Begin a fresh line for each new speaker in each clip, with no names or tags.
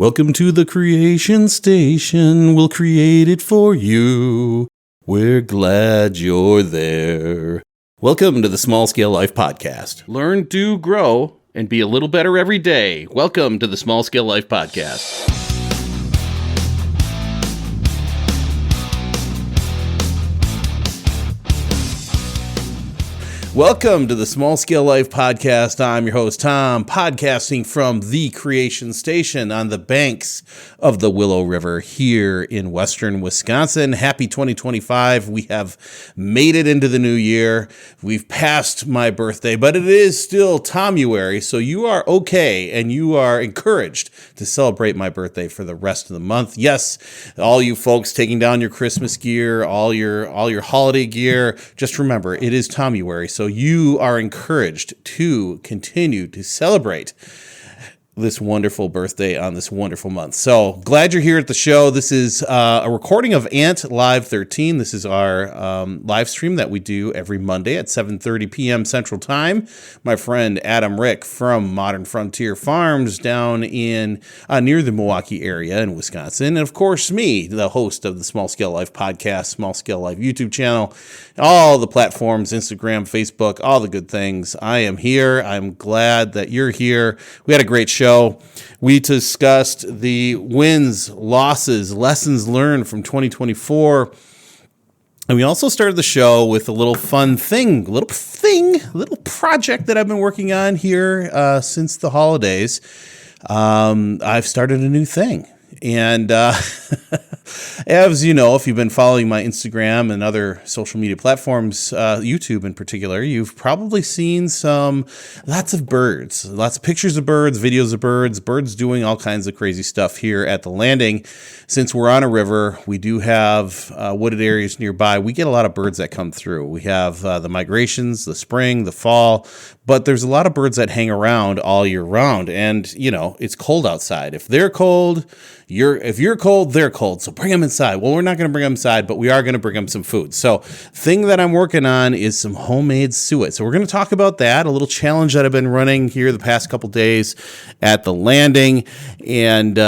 Welcome to the Creation Station. We'll create it for you. We're glad you're there. Welcome to the Small Scale Life Podcast. Learn, do, grow, and be a little better every day. Welcome to the Small Scale Life Podcast. Welcome to the Small Scale Life Podcast. I'm your host, Tom, podcasting from the Creation Station on the banks of the Willow River here in western Wisconsin. Happy 2025. We have made it into the new year. We've passed my birthday, but it is still Tomuary, so you are okay and you are encouraged to celebrate my birthday for the rest of the month. Yes, all you folks taking down your Christmas gear, all your holiday gear, just remember, it is Tomuary, so you are encouraged to continue to celebrate this wonderful birthday on this wonderful month. So glad you're here at the show. This is a recording of Ant Live 13. This is our live stream that we do every Monday at 7:30 p.m. Central Time. My friend Adam Rick from Modern Frontier Farms down in near the Milwaukee area in Wisconsin. And of course, me, the host of the Small Scale Life Podcast, Small Scale Life YouTube channel, all the platforms, Instagram, Facebook, all the good things. I am here. I'm glad that you're here. We had a great show. We discussed the wins, losses, lessons learned from 2024. And we also started the show with a little fun thing, little project that I've been working on here since the holidays. I've started a new thing. And as you know, if you've been following my Instagram and other social media platforms, YouTube in particular, you've probably seen lots of birds, lots of pictures of birds, videos of birds doing all kinds of crazy stuff here at the landing. Since we're on a river, we do have wooded areas nearby. We get a lot of birds that come through. We have the migrations, the spring, the fall, but there's a lot of birds that hang around all year round. And, you know, it's cold outside. If they're cold, if you're cold, they're cold. So bring them inside. Well, we're not going to bring them inside, but we are going to bring them some food. So thing that I'm working on is some homemade suet. So we're going to talk about that, a little challenge that I've been running here the past couple days at the landing. And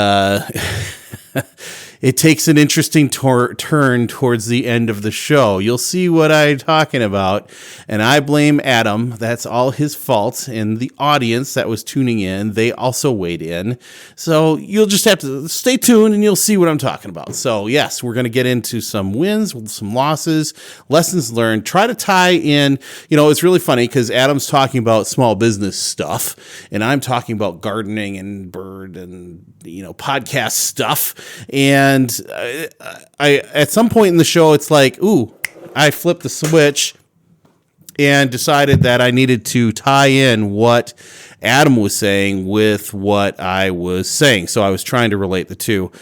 it takes an interesting turn towards the end of the show. You'll see what I'm talking about. And I blame Adam. That's all his fault. And the audience that was tuning in, they also weighed in. So you'll just have to stay tuned and you'll see what I'm talking about. So yes, we're going to get into some wins, some losses, lessons learned. Try to tie in, it's really funny because Adam's talking about small business stuff and I'm talking about gardening and bird and, podcast stuff. And I at some point in the show, it's like, I flipped the switch and decided that I needed to tie in what Adam was saying with what I was saying. So I was trying to relate the two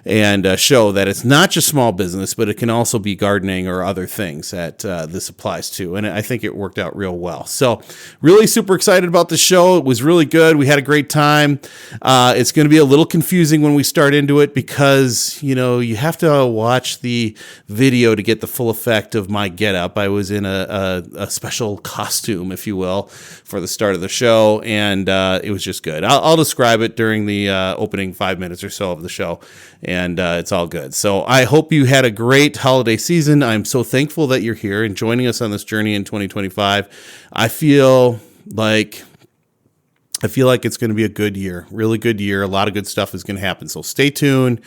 and show that it's not just small business, but it can also be gardening or other things that this applies to. And I think it worked out real well. So really super excited about the show. It was really good. We had a great time. It's going to be a little confusing when we start into it because, you have to watch the video to get the full effect of my getup. I was in a special costume, if you will, for the start of the show. And it was just good. I'll describe it during the opening 5 minutes or so of the show. And it's all good. So I hope you had a great holiday season. I'm so thankful that you're here and joining us on this journey in 2025. I feel like it's going to be a good year, really good year. A lot of good stuff is going to happen. So stay tuned.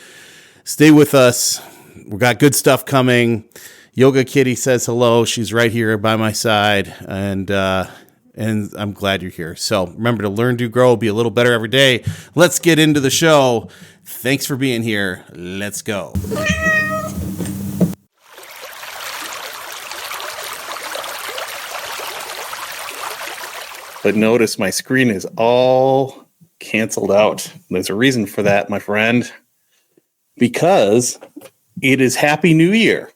Stay with us. We've got good stuff coming. Yoga Kitty says hello. She's right here by my side. And I'm glad you're here. So remember to learn, do, grow, be a little better every day. Let's get into the show. Thanks for being here. Let's go. But notice my screen is all canceled out. There's a reason for that, my friend. Because it is Happy New Year.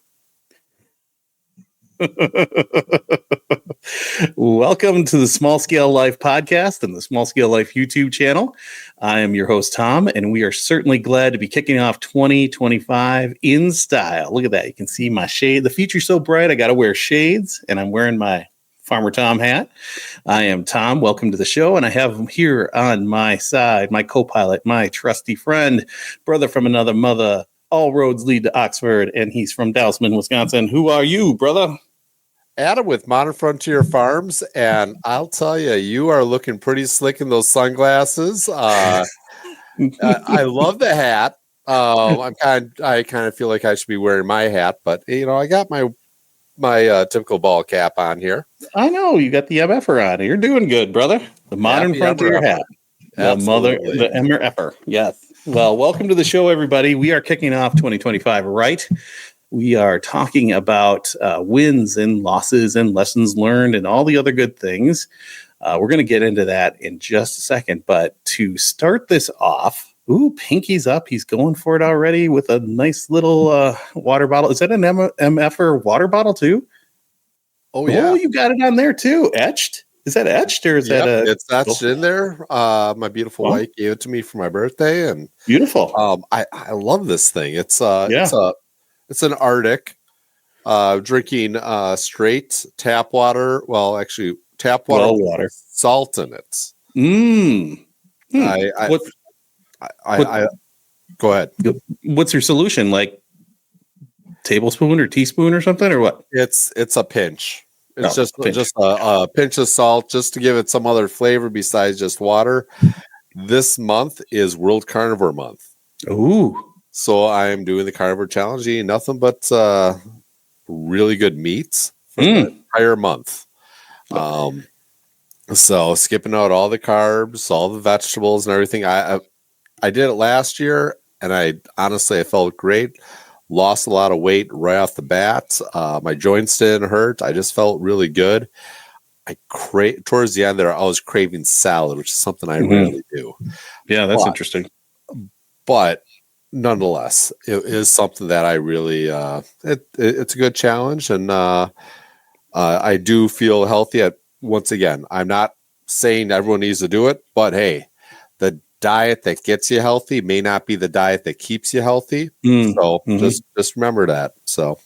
Welcome to the Small Scale Life Podcast and the Small Scale Life YouTube channel. I am your host, Tom, and we are certainly glad to be kicking off 2025 in style. Look at that. You can see my shade. The feature's so bright, I got to wear shades, and I'm wearing my Farmer Tom hat. I am Tom. Welcome to the show. And I have here on my side, my co-pilot, my trusty friend, brother from another mother. All roads lead to Oxford, and he's from Dousman, Wisconsin. Who are you, brother?
Adam with Modern Frontier Farms, and I'll tell you, you are looking pretty slick in those sunglasses. I love the hat. I kind of feel like I should be wearing my hat, but I got my typical ball cap on here.
I know you got the MFer on. You're doing good, brother. The Modern Frontier hat. The MFer. Yes. Well, welcome to the show, everybody. We are kicking off 2025 right. We are talking about wins and losses and lessons learned and all the other good things. We're going to get into that in just a second. But to start this off, Pinky's up. He's going for it already with a nice little water bottle. Is that an MFer water bottle too?
Oh, yeah.
Oh, you got it on there too. Etched? Is that etched or is that
it's etched in there. My beautiful wife gave it to me for my birthday. And
beautiful.
I love this thing. It's an Arctic, drinking straight tap water. Well, actually, tap water,
water.
Salt in it. Go ahead.
What's your solution? Like tablespoon or teaspoon or something, or what?
It's a pinch. It's just a pinch of salt, just to give it some other flavor besides just water. This month is World Carnivore Month.
Ooh.
So I am doing the carnivore challenge, eating nothing but really good meats for the entire month. So skipping out all the carbs, all the vegetables and everything. I did it last year, and I felt great. Lost a lot of weight right off the bat. My joints didn't hurt. I just felt really good. Towards the end there, I was craving salad, which is something I rarely do.
Yeah, that's interesting.
But nonetheless, it is something that I really it's a good challenge, and I do feel healthy. Once again, I'm not saying everyone needs to do it, but hey, the diet that gets you healthy may not be the diet that keeps you healthy. So just remember that. So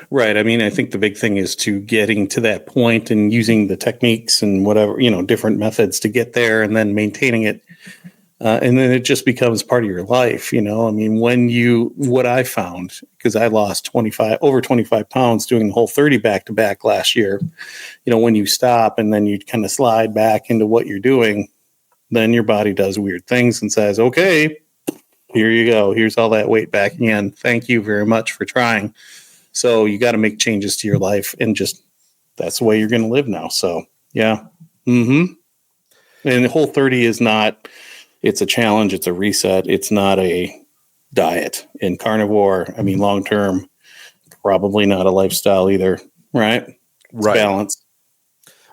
right. I mean, I think the big thing is to getting to that point and using the techniques and whatever, different methods to get there, and then maintaining it. And then it just becomes part of your life, I mean, what I found, because I lost over 25 pounds doing the whole 30 back-to-back last year, when you stop and then you kind of slide back into what you're doing, then your body does weird things and says, okay, here you go. Here's all that weight back again. Thank you very much for trying. So you got to make changes to your life, and just, that's the way you're going to live now. So, yeah. And the whole 30 is not... It's a challenge. It's a reset. It's not a diet. In carnivore, I mean, long term, probably not a lifestyle either. Right? It's balance.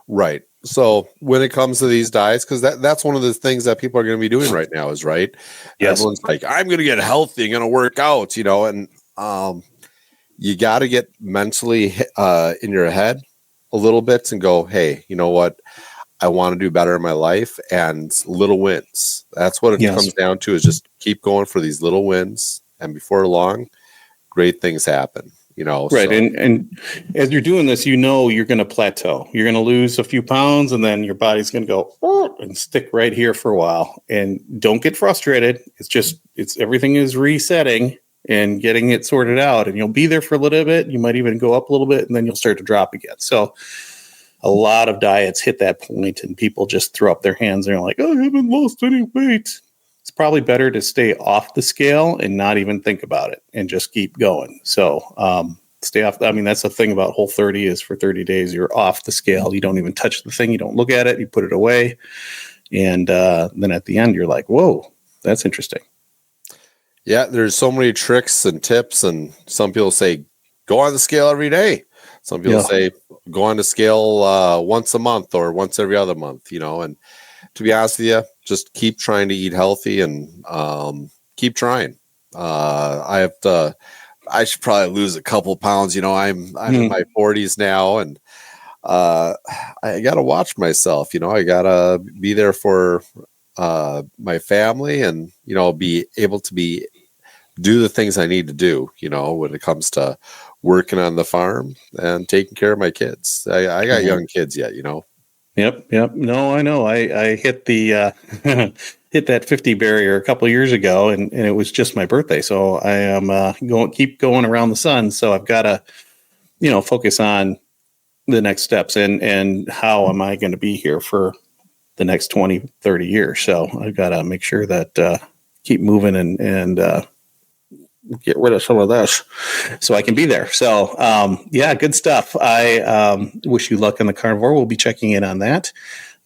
Right. So when it comes to these diets, because that's one of the things that people are going to be doing right now is Yes. Everyone's like, I'm going to get healthy, I'm going to work out, and you got to get mentally in your head a little bit and go, hey, you know what? I want to do better in my life, and little wins. That's what it comes down to, is just keep going for these little wins. And before long, great things happen, Right.
So. And as you're doing this, you're going to plateau. You're going to lose a few pounds, and then your body's going to go and stick right here for a while. And don't get frustrated. It's everything is resetting and getting it sorted out, and you'll be there for a little bit. You might even go up a little bit, and then you'll start to drop again. So a lot of diets hit that point, and people just throw up their hands and they're like, I haven't lost any weight. It's probably better to stay off the scale and not even think about it and just keep going. So stay off. I mean, that's the thing about Whole30 is for 30 days, you're off the scale. You don't even touch the thing. You don't look at it. You put it away. And then at the end, you're like, whoa, that's interesting.
Yeah, there's so many tricks and tips. And some people say, go on the scale every day. Some people say go on the scale once a month or once every other month, and to be honest with you, just keep trying to eat healthy and keep trying. I should probably lose a couple pounds. I'm in my 40s now, and I got to watch myself. I got to be there for my family, and, be able to do the things I need to do, when it comes to working on the farm and taking care of my kids. I got young kids yet,
Yep. No, I know. I hit the hit that 50 barrier a couple of years ago, and it was just my birthday. So I am keep going around the sun. So I've got to, focus on the next steps and how am I going to be here for the next 20, 30 years. So I've got to make sure that keep moving and get rid of some of this so I can be there. So, good stuff. I wish you luck on the carnivore. We'll be checking in on that.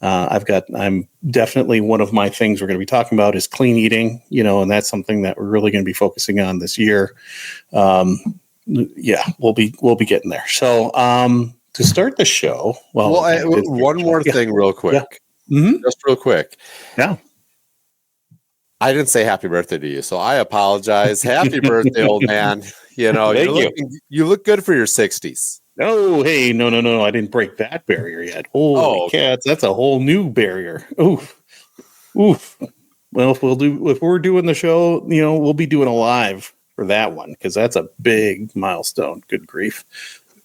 I'm definitely, one of my things we're going to be talking about is clean eating, and that's something that we're really going to be focusing on this year. We'll be getting there. So, to start the show,
one more thing real quick, just real quick.
Yeah.
I didn't say happy birthday to you, so I apologize. Happy birthday, old man. You look good for your 60s.
Oh, hey, no. I didn't break that barrier yet. Holy cats, that's a whole new barrier. Oof. Well, if we're doing the show, we'll be doing a live for that one because that's a big milestone. Good grief.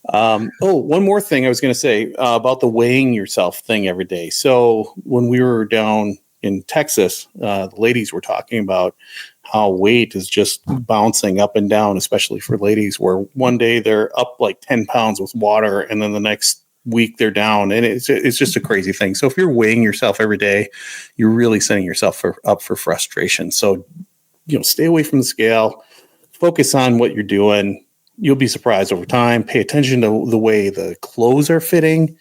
One more thing I was going to say about the weighing yourself thing every day. So when we were down in Texas, the ladies were talking about how weight is just bouncing up and down, especially for ladies, where one day they're up like 10 pounds with water and then the next week they're down. And it's just a crazy thing. So if you're weighing yourself every day, you're really setting yourself up for frustration. So, stay away from the scale, focus on what you're doing. You'll be surprised over time. Pay attention to the way the clothes are fitting.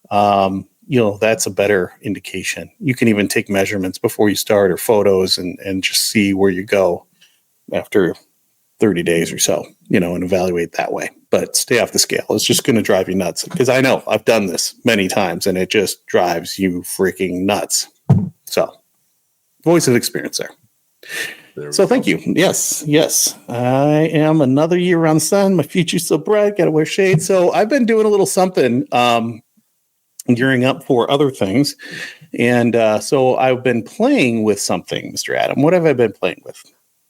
That's a better indication. You can even take measurements before you start or photos and just see where you go after 30 days or so, and evaluate that way. But stay off the scale. It's just going to drive you nuts because I know I've done this many times and it just drives you freaking nuts. So, voice of experience there. So thank you. Yes. I am another year around the sun. My future's so bright. Got to wear shades. So I've been doing a little something, gearing up for other things. And so I've been playing with something, Mr. Adam. What have I been playing with?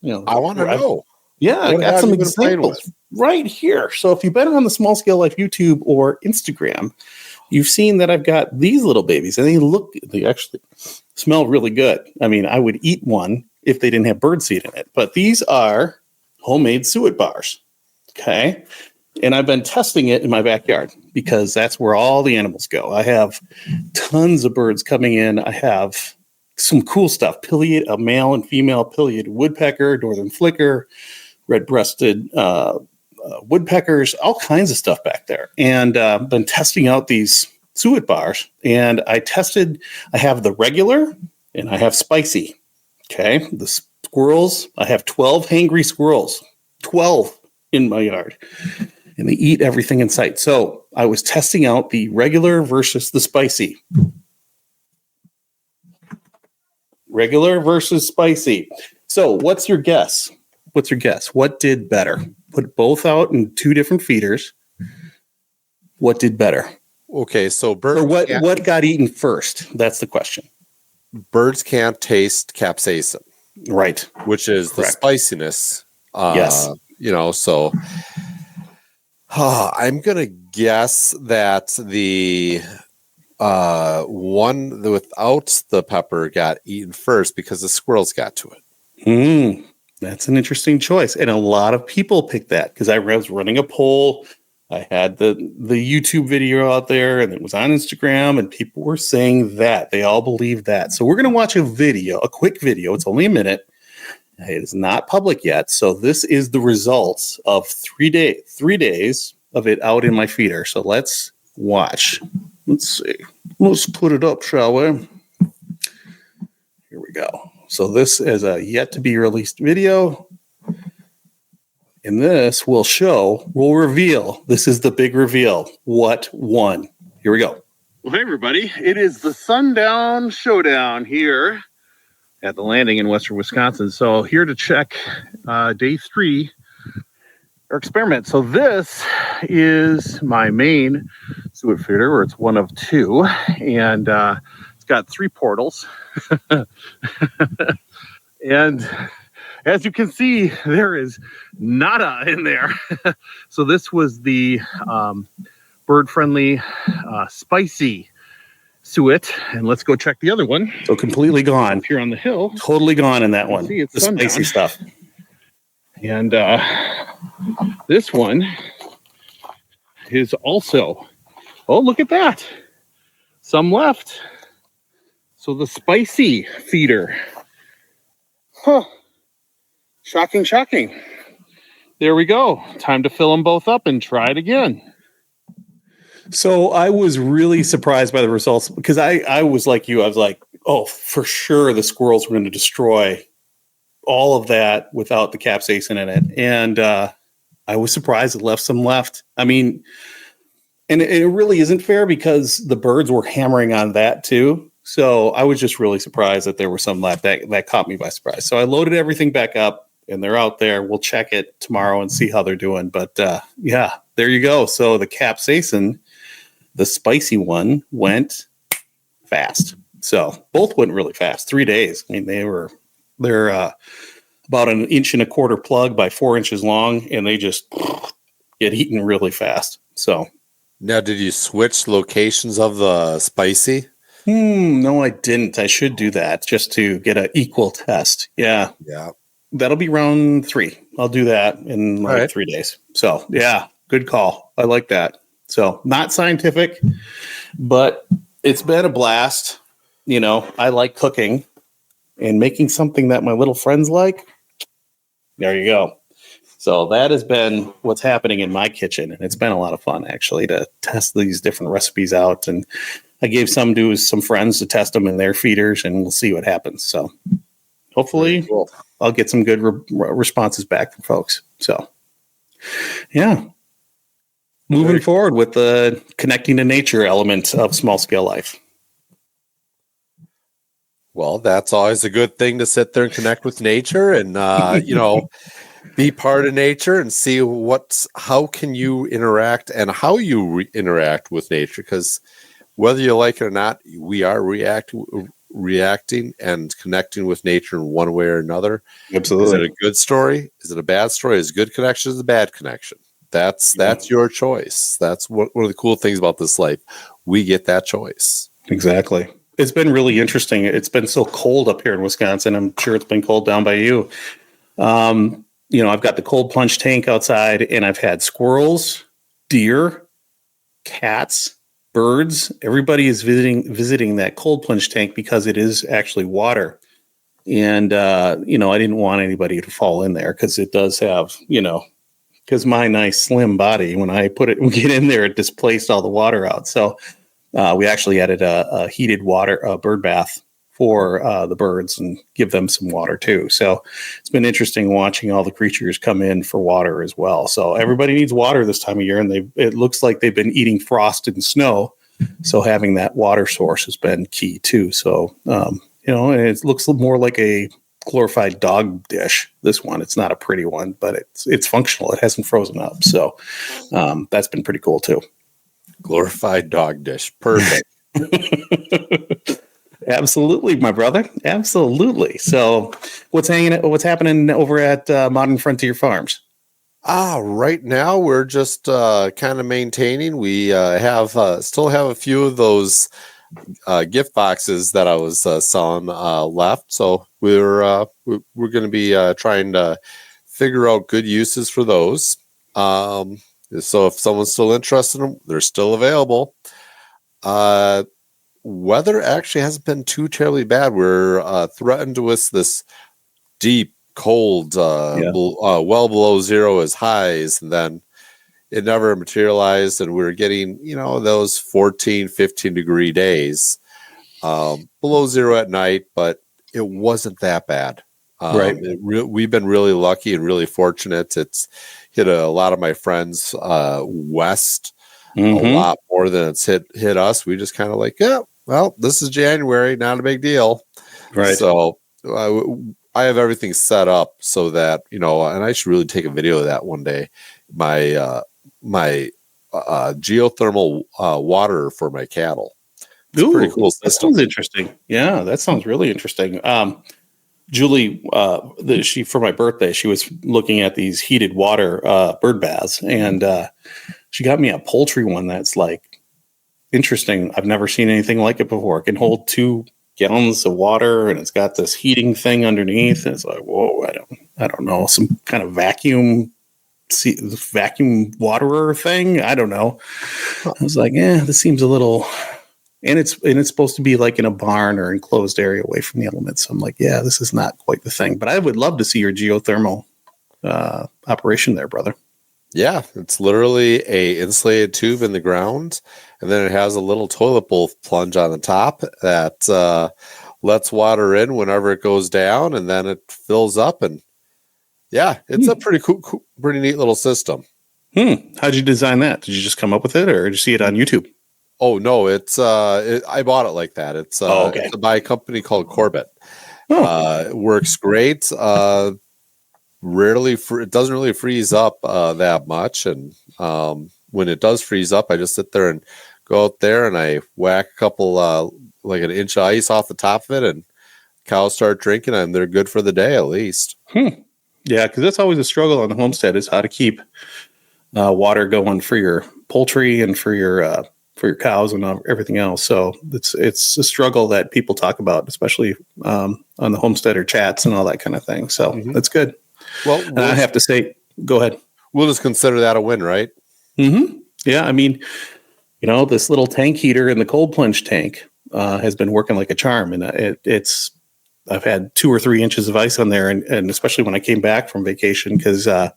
I want to know.
Yeah, I got some examples right here. So if you've been on the Small Scale Life YouTube or Instagram, you've seen that I've got these little babies and they actually smell really good. I mean, I would eat one if they didn't have birdseed in it, but these are homemade suet bars. Okay. And I've been testing it in my backyard because that's where all the animals go. I have tons of birds coming in. I have some cool stuff, a male and female pileated woodpecker, northern flicker, red-breasted woodpeckers, all kinds of stuff back there. And been testing out these suet bars. And I have the regular and I have spicy. Okay. The squirrels, I have 12 hangry squirrels, 12 in my yard. And they eat everything in sight. So I was testing out the regular versus the spicy. Regular versus spicy. So what's your guess? What did better? Put both out in two different feeders. What did better?
Okay, so
what got eaten first? That's the question.
Birds can't taste capsaicin.
Right.
Which is
Correct.
The spiciness.
Yes.
So I'm going to guess that the one without the pepper got eaten first because the squirrels got to it.
That's an interesting choice. And a lot of people picked that because I was running a poll. I had the YouTube video out there and it was on Instagram and people were saying that. They all believe that. So we're going to watch a quick video. It's only a minute. It is not public yet. So this is the results of 3 days of it out in my feeder. So let's watch. Let's see. Let's put it up, shall we? Here we go. So this is a yet to be released video. And this will reveal. This is the big reveal. What won? Here we go. Well, hey, everybody. It is the Sundown Showdown here at the landing in western Wisconsin. So here to check day 3, our experiment. So this is my main suet feeder, where it's one of 2. And it's got 3 portals. And as you can see, there is nada in there. So this was the bird-friendly spicy suet, and let's go check the other one. So completely gone. Here on the hill, totally gone in that one. See, it's the sundown. Spicy stuff. And this one is also. Oh, look at that! Some left. So the spicy feeder. Huh. Shocking, shocking. There we go. Time to fill them both up and try it again. So I was really surprised by the results because I was like you. I was like, oh, for sure the squirrels were going to destroy all of that without the capsaicin in it. And I was surprised it left some left. I mean, and it really isn't fair because the birds were hammering on that too. So I was just really surprised that there were some left. That caught me by surprise. So I loaded everything back up and they're out there. We'll check it tomorrow and see how they're doing. But yeah, there you go. So the capsaicin, the spicy one, went fast. So both went really fast. 3 days. I mean, they're about 1.25 inch plug by 4 inches long, and they just get eaten really fast. So
now, did you switch locations of the spicy?
No, I didn't. I should do that just to get an equal test. Yeah. That'll be round 3. I'll do that in 3 days. So yeah, good call. I like that. So not scientific, but it's been a blast. You know, I like cooking and making something that my little friends like. There you go. So that has been what's happening in my kitchen. And it's been a lot of fun, actually, to test these different recipes out. And I gave some to some friends to test them in their feeders, and we'll see what happens. So hopefully I'll get some good responses back from folks. So, yeah. Moving forward with the connecting to nature element of small scale life.
Well, that's always a good thing to sit there and connect with nature and, be part of nature and see how can you interact and how you interact with nature. Because whether you like it or not, we are reacting and connecting with nature in one way or another.
Absolutely.
Is it a good story? Is it a bad story? Is it a good connection? Is it a bad connection? That's your choice. That's one of the cool things about this life. We get that choice.
Exactly. It's been really interesting. It's been so cold up here in Wisconsin. I'm sure it's been cold down by you. I've got the cold plunge tank outside, and I've had squirrels, deer, cats, birds. Everybody is visiting that cold plunge tank because it is actually water. And, I didn't want anybody to fall in there because it does have, because my nice slim body, when I get in there, it displaced all the water out. So we actually added a heated bird bath for the birds and give them some water too. So it's been interesting watching all the creatures come in for water as well. So everybody needs water this time of year, and it looks like they've been eating frost and snow. So having that water source has been key too. So, and it looks more like a glorified dog dish. This one, it's not a pretty one, but it's functional. It hasn't frozen up. So that's been pretty cool too.
Glorified dog dish. Perfect.
Absolutely, my brother. Absolutely. So what's happening over at Modern Frontier Farms?
Right now we're just kind of maintaining. We still have a few of those gift boxes that I was selling left. So we're going to be trying to figure out good uses for those. So if someone's still interested in them, they're still available. Weather actually hasn't been too terribly bad. We're threatened with this deep, cold, well below zero as highs, and then it never materialized, and we were getting, those 14, 15 degree days, below zero at night, but it wasn't that bad.
Right.
We've been really lucky and really fortunate. It's hit a lot of my friends west a lot more than it's hit us. We just kind of like, this is January, not a big deal.
Right.
So I have everything set up so that, and I should really take a video of that one day. My geothermal water for my cattle. It's
Ooh,
pretty cool
that sounds interesting. Yeah, that sounds really interesting. Julie, she for my birthday, she was looking at these heated water bird baths, and she got me a poultry one that's like interesting. I've never seen anything like it before. It can hold 2 gallons of water, and it's got this heating thing underneath. And it's like, whoa, I don't know, some kind of vacuum waterer thing. I don't know. I was like, this seems a little. And it's supposed to be like in a barn or enclosed area away from the elements. So I'm like, this is not quite the thing. But I would love to see your geothermal operation there, brother.
Yeah, it's literally a insulated tube in the ground, and then it has a little toilet bowl plunge on the top that lets water in whenever it goes down, and then it fills up. And it's a pretty cool, pretty neat little system.
How'd you design that? Did you just come up with it, or did you see it on YouTube?
Oh no, it's I bought it like that. It's it's by a company called Corbett. It works great. It doesn't really freeze up that much, and when it does freeze up, I just sit there and go out there and I whack a couple like an inch of ice off the top of it, and cows start drinking, and they're good for the day at least.
Yeah, because that's always a struggle on the homestead, is how to keep water going for your poultry and for your cows and everything else. So it's a struggle that people talk about, especially on the homesteader chats and all that kind of thing. So that's good.
Well,
and I have to say, go ahead.
We'll just consider that a win, right?
Mm-hmm. Yeah. I mean, this little tank heater in the cold plunge tank has been working like a charm. And I've had 2 or 3 inches of ice on there. And especially when I came back from vacation, because I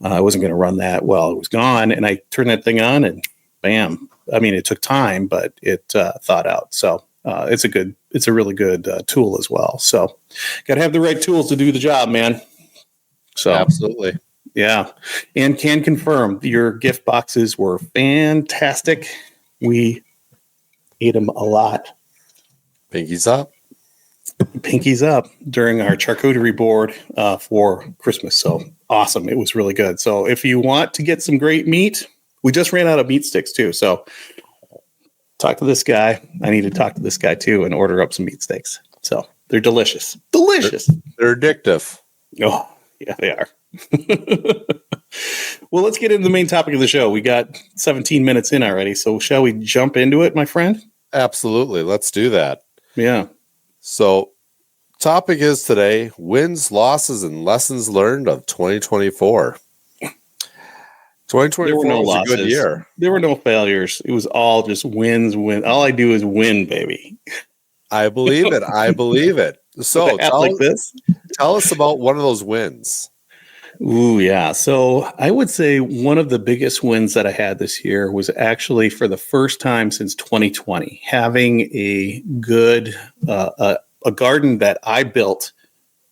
wasn't going to run that while it was gone. And I turned that thing on and bam. I mean, it took time, but it thawed out. So it's a really good tool as well. So got to have the right tools to do the job, man. So
absolutely.
Yeah. And can confirm your gift boxes were fantastic. We ate them a lot.
Pinkies up.
Pinkies up during our charcuterie board for Christmas. So awesome. It was really good. So if you want to get some great meat, we just ran out of meat sticks too. So talk to this guy. I need to talk to this guy too and order up some meat sticks. So they're delicious. Delicious.
They're addictive.
Oh, yeah, they are. Well, let's get into the main topic of the show. We got 17 minutes in already. So shall we jump into it, my friend?
Absolutely. Let's do that.
Yeah.
So topic is today, wins, losses, and lessons learned of 2024. 2024 was a good year.
There were no failures. It was all just wins. All I do is win, baby.
I believe it. I believe it. So tell us about one of those wins.
Ooh, yeah. So I would say one of the biggest wins that I had this year was actually for the first time since 2020, having a good a garden that I built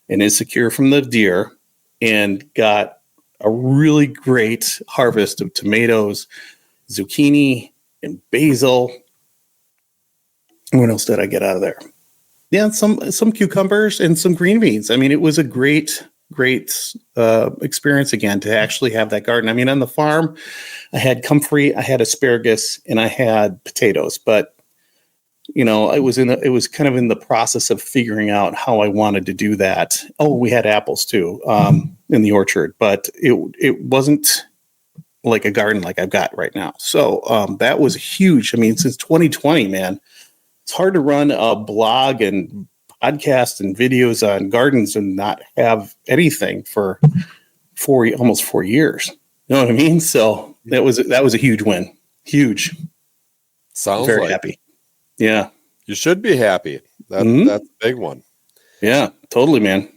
and is secure from the deer, and got a really great harvest of tomatoes, zucchini, and basil. What else did I get out of there? Yeah, some cucumbers and some green beans. I mean, it was a great experience again to actually have that garden. I mean, on the farm, I had comfrey, I had asparagus, and I had potatoes. But it was kind of in the process of figuring out how I wanted to do that. Oh, we had apples too in the orchard, but it wasn't like a garden like I've got right now. So that was huge. I mean, since 2020, man, it's hard to run a blog and podcast and videos on gardens and not have anything for almost 4 years. You know what I mean? So that was a huge win. Huge.
Sounds
very happy. Yeah.
You should be happy. That's a big one.
Yeah, totally, man.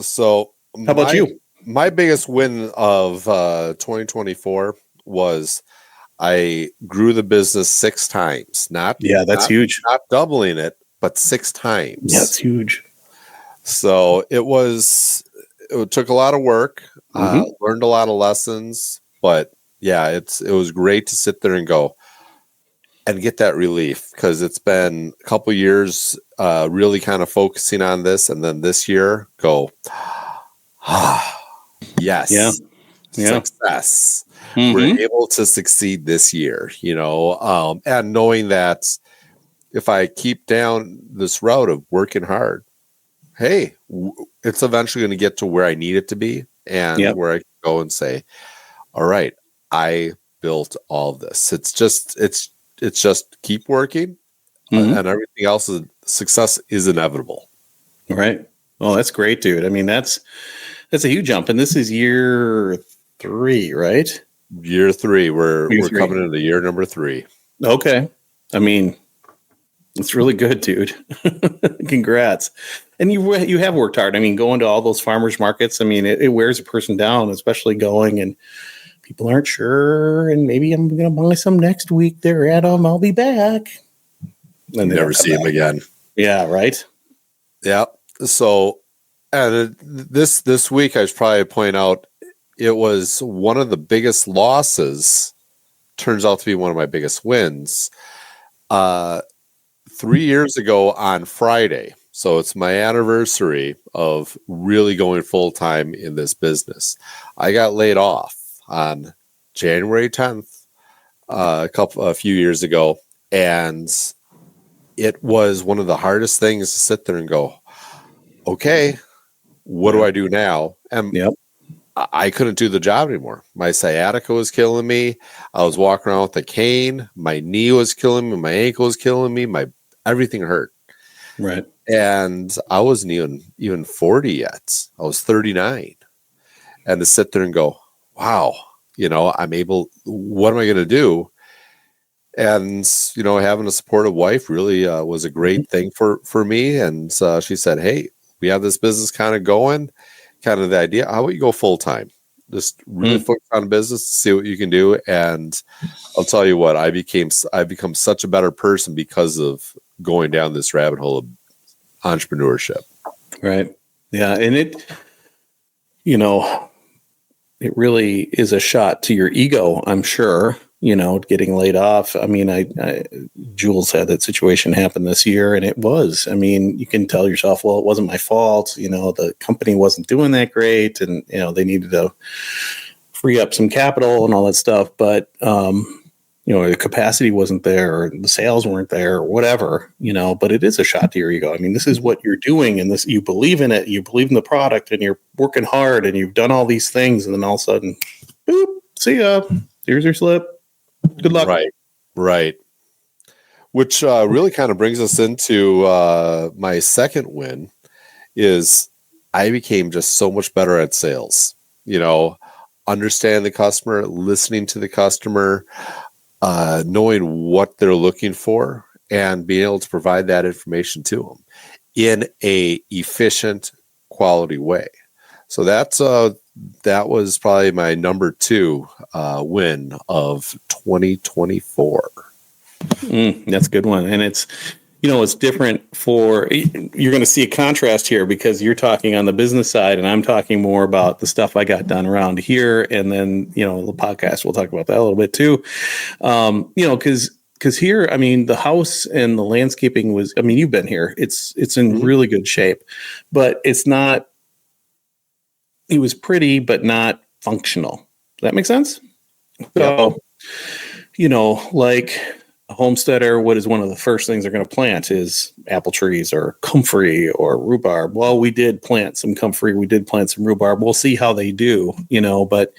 So
how about you?
My biggest win of 2024 was I grew the business 6 times. That's
huge.
Not doubling it, but 6 times.
Yeah, that's huge.
So it took a lot of work, learned a lot of lessons, but yeah, it was great to sit there and go and get that relief, because it's been a couple years really kind of focusing on this, and then this year yes,
yeah.
Success. We're able to succeed this year, and knowing that if I keep down this route of working hard, hey, it's eventually going to get to where I need it to be, and where I can go and say, all right, I built all this. It's just keep working, and everything else success is inevitable.
Right. Well, that's great, dude. I mean, that's a huge jump, and this is year 3, right?
Year 3. We're coming into year number 3.
Okay. I mean, it's really good, dude. Congrats. And you have worked hard. I mean, going to all those farmers markets, I mean, it wears a person down, especially going and people aren't sure. And maybe I'm going to buy some next week. They're at them. I'll be back.
And never see them again.
Yeah. Right.
Yeah. So, and this week, I should probably point out, it was one of the biggest losses. Turns out to be one of my biggest wins. 3 years ago on Friday. So it's my anniversary of really going full time in this business. I got laid off on January 10th, a few years ago. And it was one of the hardest things to sit there and go, okay, what do I do now? And I couldn't do the job anymore. My sciatica was killing me. I was walking around with a cane. My knee was killing me. My ankle was killing me. Everything hurt.
Right.
And I wasn't even 40 yet. I was 39. And to sit there and go, wow, I'm able, what am I going to do? And, having a supportive wife really was a great thing for me. And she said, hey, we have this business kind of going, kind of the idea. How about you go full time? Just really focus on business to see what you can do. And I'll tell you what, I've become such a better person because of going down this rabbit hole of entrepreneurship. Right.
Yeah. And it really is a shot to your ego, I'm sure, getting laid off. I mean, Jules had that situation happen this year, and it was, I mean, you can tell yourself, well, it wasn't my fault. The company wasn't doing that great, and, they needed to free up some capital and all that stuff. But, the capacity wasn't there, or the sales weren't there, or whatever, but it is a shot to your ego. I mean, this is what you're doing, and you believe in it, you believe in the product, and you're working hard, and you've done all these things, and then all of a sudden, boop, see ya. Here's your slip. Good luck.
Right. Which really kind of brings us into my second win is I became just so much better at sales, understanding the customer, listening to the customer, knowing what they're looking for, and being able to provide that information to them in a efficient, quality way. So that was probably my number 2 win of 2024.
That's a good one. And it's, it's different you're going to see a contrast here because you're talking on the business side and I'm talking more about the stuff I got done around here. And then, the podcast, we'll talk about that a little bit too. Because here, I mean, the house and the landscaping was, I mean, you've been here. It's in really good shape, but it was pretty, but not functional. Does that make sense? So, like a homesteader, what is one of the first things they're going to plant is apple trees or comfrey or rhubarb. Well, we did plant some comfrey. We did plant some rhubarb. We'll see how they do, but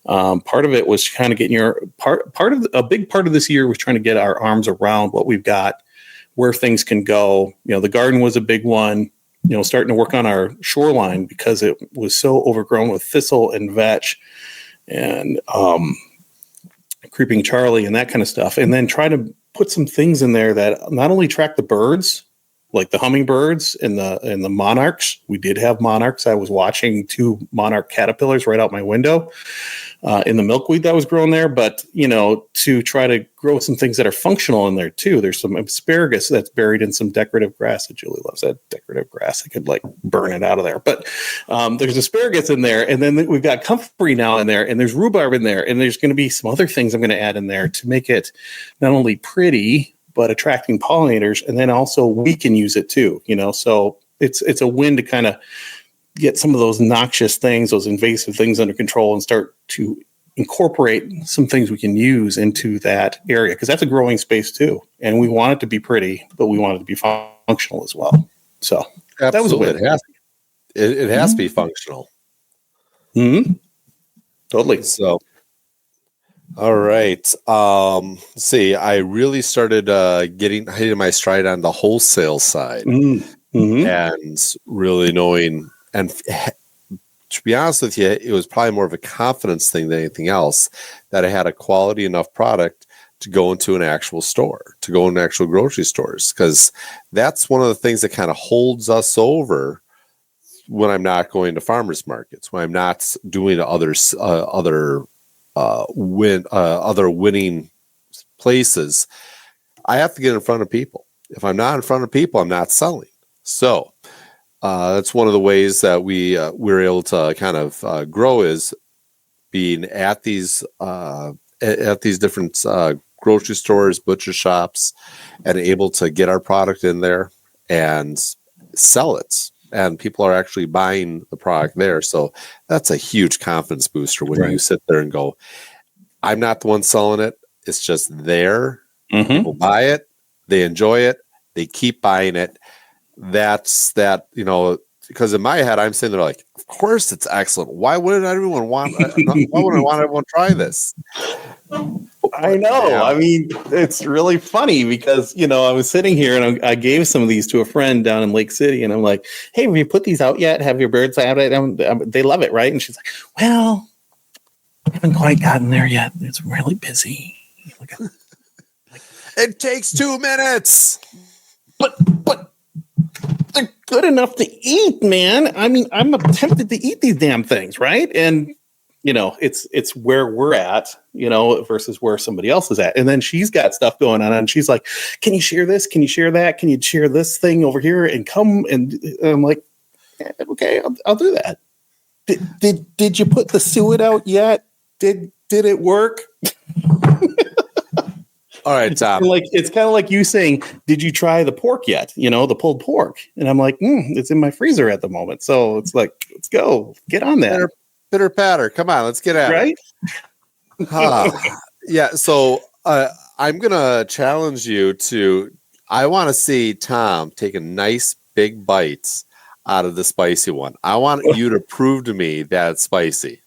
part of it was kind of getting a big part of this year was trying to get our arms around what we've got, where things can go. The garden was a big one. Starting to work on our shoreline because it was so overgrown with thistle and vetch and creeping Charlie and that kind of stuff. And then try to put some things in there that not only track the birds, like the hummingbirds and the monarchs. We did have monarchs. I was watching 2 monarch caterpillars right out my window in the milkweed that was growing there. But, to try to grow some things that are functional in there too. There's some asparagus that's buried in some decorative grass. And Julie loves that decorative grass. I could burn it out of there. But there's asparagus in there. And then we've got comfrey now in there. And there's rhubarb in there. And there's going to be some other things I'm going to add in there to make it not only pretty, but attracting pollinators. And then also we can use it too, so it's a win to kind of get some of those noxious things, those invasive things under control and start to incorporate some things we can use into that area. Cause that's a growing space too. And we want it to be pretty, but we want it to be functional as well. So
Absolutely. It has to be functional.
Mm-hmm. Totally.
So, all right. Let's see, I really started hitting my stride on the wholesale side and really knowing, and to be honest with you, it was probably more of a confidence thing than anything else, that I had a quality enough product to go into an actual store, to go into actual grocery stores, because that's one of the things that kind of holds us over when I'm not going to farmers markets, when I'm not doing other winning places. I have to get in front of people. If I'm not in front of people, I'm not selling. So that's one of the ways that we're able to kind of grow, is being at these different grocery stores, butcher shops, and able to get our product in there and sell it. And people are actually buying the product there. So that's a huge confidence booster when you sit there and go, I'm not the one selling it. It's just there. People buy it. They enjoy it. They keep buying it. That's that, because in my head, I'm sitting there like, of course it's excellent. Why wouldn't everyone want, why would I want everyone to try this?
I know. Yeah. I mean, it's really funny because, I was sitting here and I gave some of these to a friend down in Lake City, and I'm like, hey, have you put these out yet? Have your birds out it? They love it, right? And she's like, well, I haven't quite gotten there yet. It's really busy.
It takes 2 minutes.
But they're good enough to eat, man. I mean, I'm tempted to eat these damn things, right? And it's where we're at, versus where somebody else is at. And then she's got stuff going on, and she's like, can you share this? Can you share that? Can you share this thing over here and come? And I'm like, yeah, okay, I'll do that. Did you put the suet out yet? Did it work?
All right, Tom.
It's kind of like you saying, did you try the pork yet? The pulled pork. And I'm like, it's in my freezer at the moment. So it's like, let's go. Get on that.
Pitter patter. Come on, let's get at it. Right? Yeah. So I'm going to challenge you I want to see Tom take a nice big bites out of the spicy one. I want you to prove to me that it's spicy.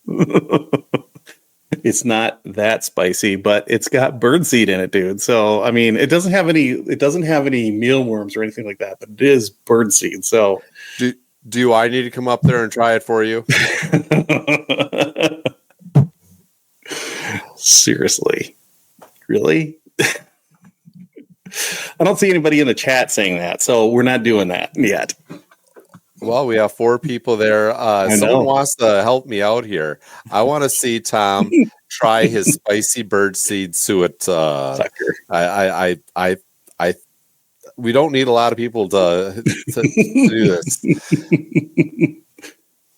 It's not that spicy, but it's got birdseed in it, dude. So, I mean, it doesn't have any mealworms or anything like that, but it is birdseed. So,
do I need to come up there and try it for you?
Seriously, really? I don't see anybody in the chat saying that, so we're not doing that yet.
Well, we have 4 people there. Someone wants to help me out here. I want to see Tom try his spicy birdseed suet.
Sucker.
We don't need a lot of people to do this.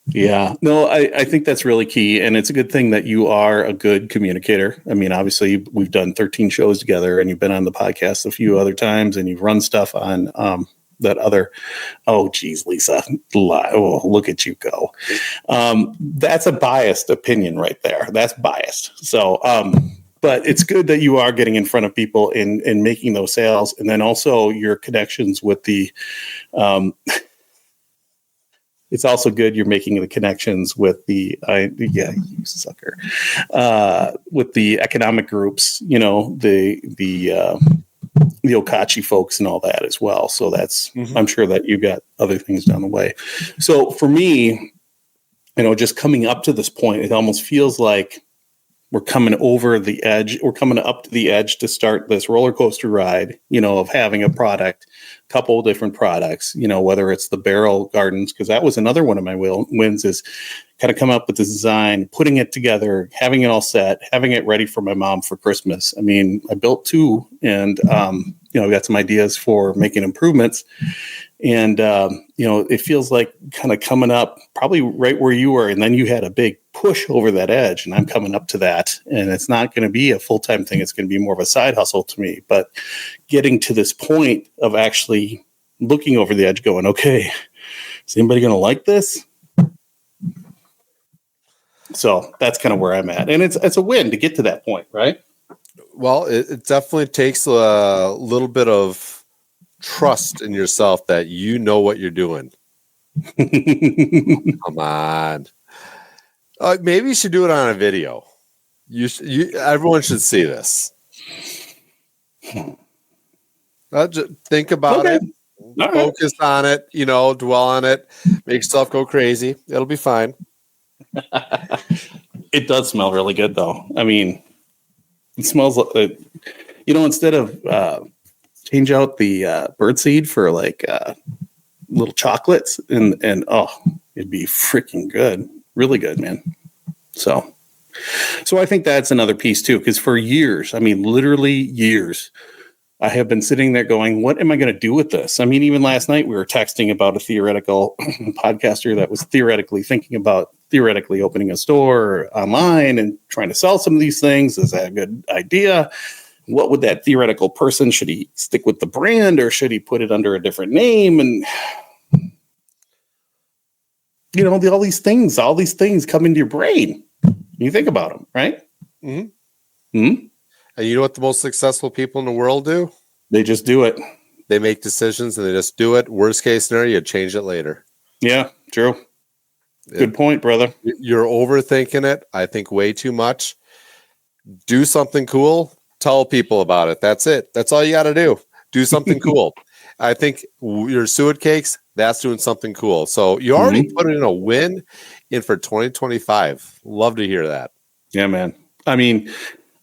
Yeah, no, I think that's really key. And it's a good thing that you are a good communicator. I mean, obviously we've done 13 shows together, and you've been on the podcast a few other times, and you've run stuff on, that other, oh geez, Lisa, look at you go. That's a biased opinion right there. That's biased. So, but it's good that you are getting in front of people and making those sales. And then also your connections with the, it's also good you're making the connections with you sucker, with the economic groups, the Okachi folks and all that as well. So that's, I'm sure that you got other things down the way. So for me, just coming up to this point, it almost feels like we're coming over the edge. We're coming up to the edge to start this roller coaster ride, of having a product, couple of different products, whether it's the barrel gardens, because that was another one of my wins, is kind of come up with the design, putting it together, having it all set, having it ready for my mom for Christmas. I mean, I built 2, and, I've got some ideas for making improvements. And, it feels like kind of coming up probably right where you were. And then you had a big push over that edge, and I'm coming up to that. And it's not going to be a full-time thing. It's going to be more of a side hustle to me. But getting to this point of actually looking over the edge going, okay, is anybody going to like this? So that's kind of where I'm at. And it's a win to get to that point, right?
Well, it definitely takes a little bit of trust in yourself that you know what you're doing. Come on. Maybe you should do it on a video. Everyone should see this. Just think about it. All focus on it. Dwell on it. Make yourself go crazy. It'll be fine.
It does smell really good, though. I mean, it smells like, instead of change out the birdseed for like little chocolates and it'd be freaking good. Really good, man. So I think that's another piece too, because for years, I mean, literally years, I have been sitting there going, what am I going to do with this? I mean, even last night we were texting about a theoretical podcaster that was theoretically opening a store online and trying to sell some of these things. Is that a good idea? What would that theoretical person, should he stick with the brand or should he put it under a different name? And, all these things come into your brain. You think about them, right?
Mm-hmm. Mm-hmm. And you know what the most successful people in the world do?
They just do it.
They make decisions and they just do it. Worst case scenario, you change it later.
Yeah, true. Good point, brother.
You're overthinking it. I think way too much. Do something cool. Tell people about it. That's it. That's all you got to do. Do something cool. I think your suet cakes, that's doing something cool. So you already put in a win in for 2025. Love to hear that.
Yeah, man. I mean,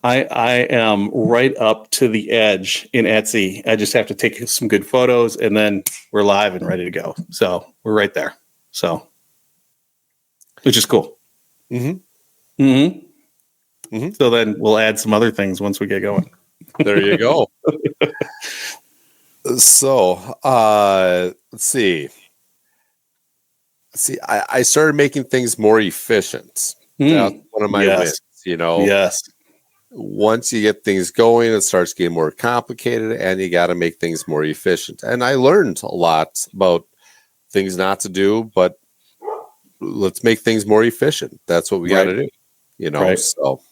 I am right up to the edge in Etsy. I just have to take some good photos and then we're live and ready to go. So we're right there. So, which is cool. Mm-hmm. Mm-hmm. Mm-hmm. So then we'll add some other things once we get going.
There you go. So, let's see. I started making things more efficient. That's one of my wins,
Yes.
Once you get things going, it starts getting more complicated and you got to make things more efficient. And I learned a lot about things not to do, but let's make things more efficient. That's what we got to do,
Right.
So.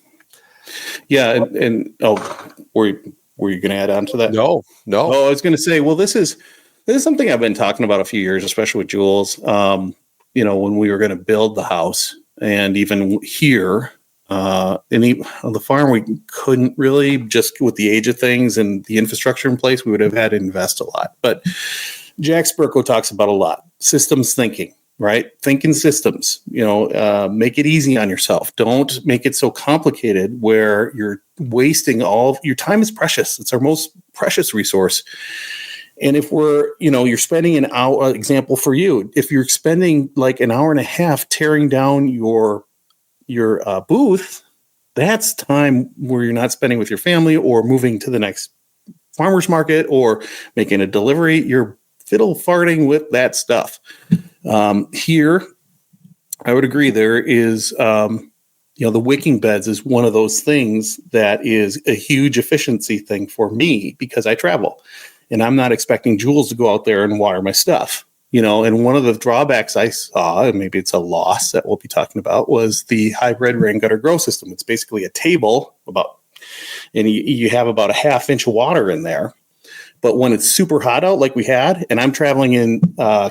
Yeah. And were you going to add on to that?
No.
Oh, I was going to say, well, this is something I've been talking about a few years, especially with Jules. When we were going to build the house, and even here, on the farm, we couldn't really, just with the age of things and the infrastructure in place, we would have had to invest a lot. But Jack Spirko talks about a lot systems thinking. Right? Think in systems, make it easy on yourself. Don't make it so complicated where you're wasting all your time is precious. It's our most precious resource. And if you're spending an hour, example for you, if you're spending like an hour and a half tearing down your booth, that's time where you're not spending with your family or moving to the next farmer's market or making a delivery. You're fiddle farting with that stuff. Here, I would agree. There is, the wicking beds is one of those things that is a huge efficiency thing for me because I travel and I'm not expecting Jules to go out there and water my stuff, and one of the drawbacks I saw, and maybe it's a loss that we'll be talking about, was the hybrid rain gutter grow system. It's basically a table and you have about a half inch of water in there. But when it's super hot out like we had, and I'm traveling in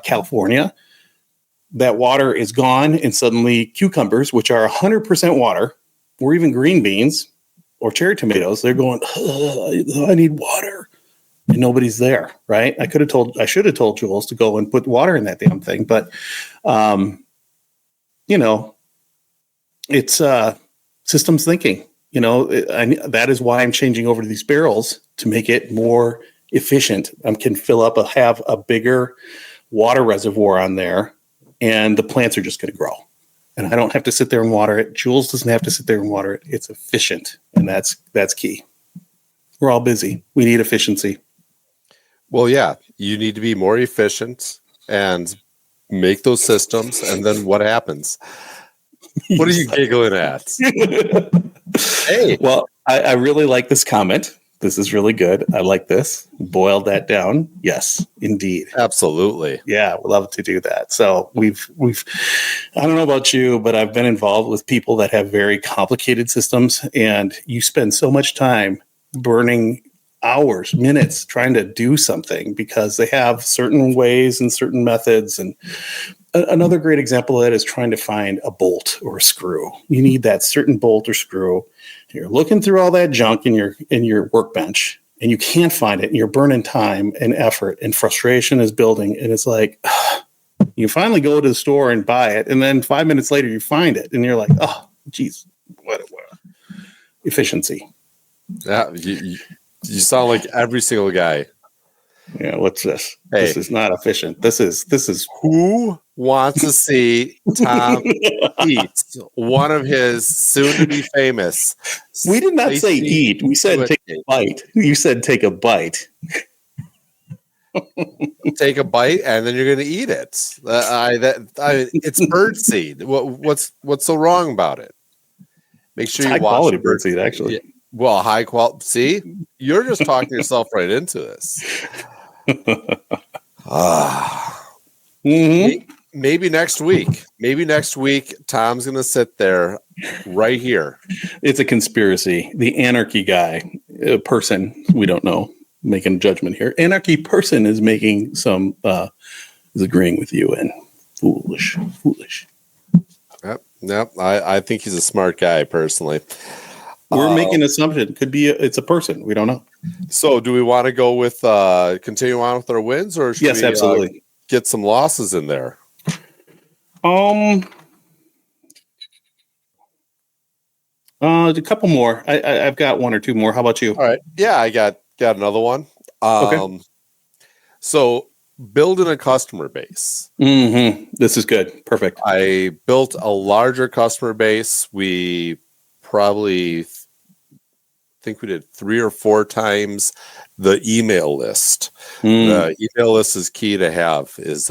California, that water is gone, and suddenly cucumbers, which are 100% water, or even green beans or cherry tomatoes, they're going, I need water. And nobody's there, right? I should have told Jules to go and put water in that damn thing. But, it's systems thinking. That is why I'm changing over to these barrels to make it more efficient. I can have a bigger water reservoir on there, and the plants are just going to grow. And I don't have to sit there and water it. Jules doesn't have to sit there and water it. It's efficient, and that's key. We're all busy. We need efficiency.
Well, yeah, you need to be more efficient and make those systems. And then what happens? What are you giggling at?
Hey, well, I really like this comment. This is really good. I like this. Boiled that down. Yes, indeed.
Absolutely.
Yeah, we'd love to do that. So we've I don't know about you, but I've been involved with people that have very complicated systems, and you spend so much time burning hours, minutes trying to do something because they have certain ways and certain methods. And another great example of that is trying to find a bolt or a screw. You need that certain bolt or screw. You're looking through all that junk in your workbench and you can't find it. And you're burning time and effort and frustration is building. And it's like, you finally go to the store and buy it. And then 5 minutes later you find it and you're like, oh, geez, what efficiency.
Yeah. You sound like every single guy.
Yeah, what's this?
Hey.
This is not efficient. This is
who wants to see Tom eat one of his soon-to-be famous.
We did not say eat. We said take a bite. You said take a bite.
Take a bite, and then you're going to eat it. It's birdseed. What's so wrong about it? Make sure you
high
wash
quality birdseed, actually.
Yeah. Well, high quality. See, you're just talking yourself right into this. Maybe next week. Maybe next week, Tom's going to sit there right here.
It's a conspiracy. The anarchy guy, person, we don't know, making a judgment here. Anarchy person is making some, is agreeing with you and foolish.
Yep. I think he's a smart guy, personally.
We're making an assumption. Could be it's a person. We don't know.
So, do we want to go with continue on with our wins, or should we
absolutely
get some losses in there?
A couple more. I've got one or two more. How about you?
All right. Yeah, I got another one.
Okay.
So, building a customer base.
Mm-hmm. This is good. Perfect.
I built a larger customer base. We probably think we did 3 or 4 times the email list. The email list is key to have. It's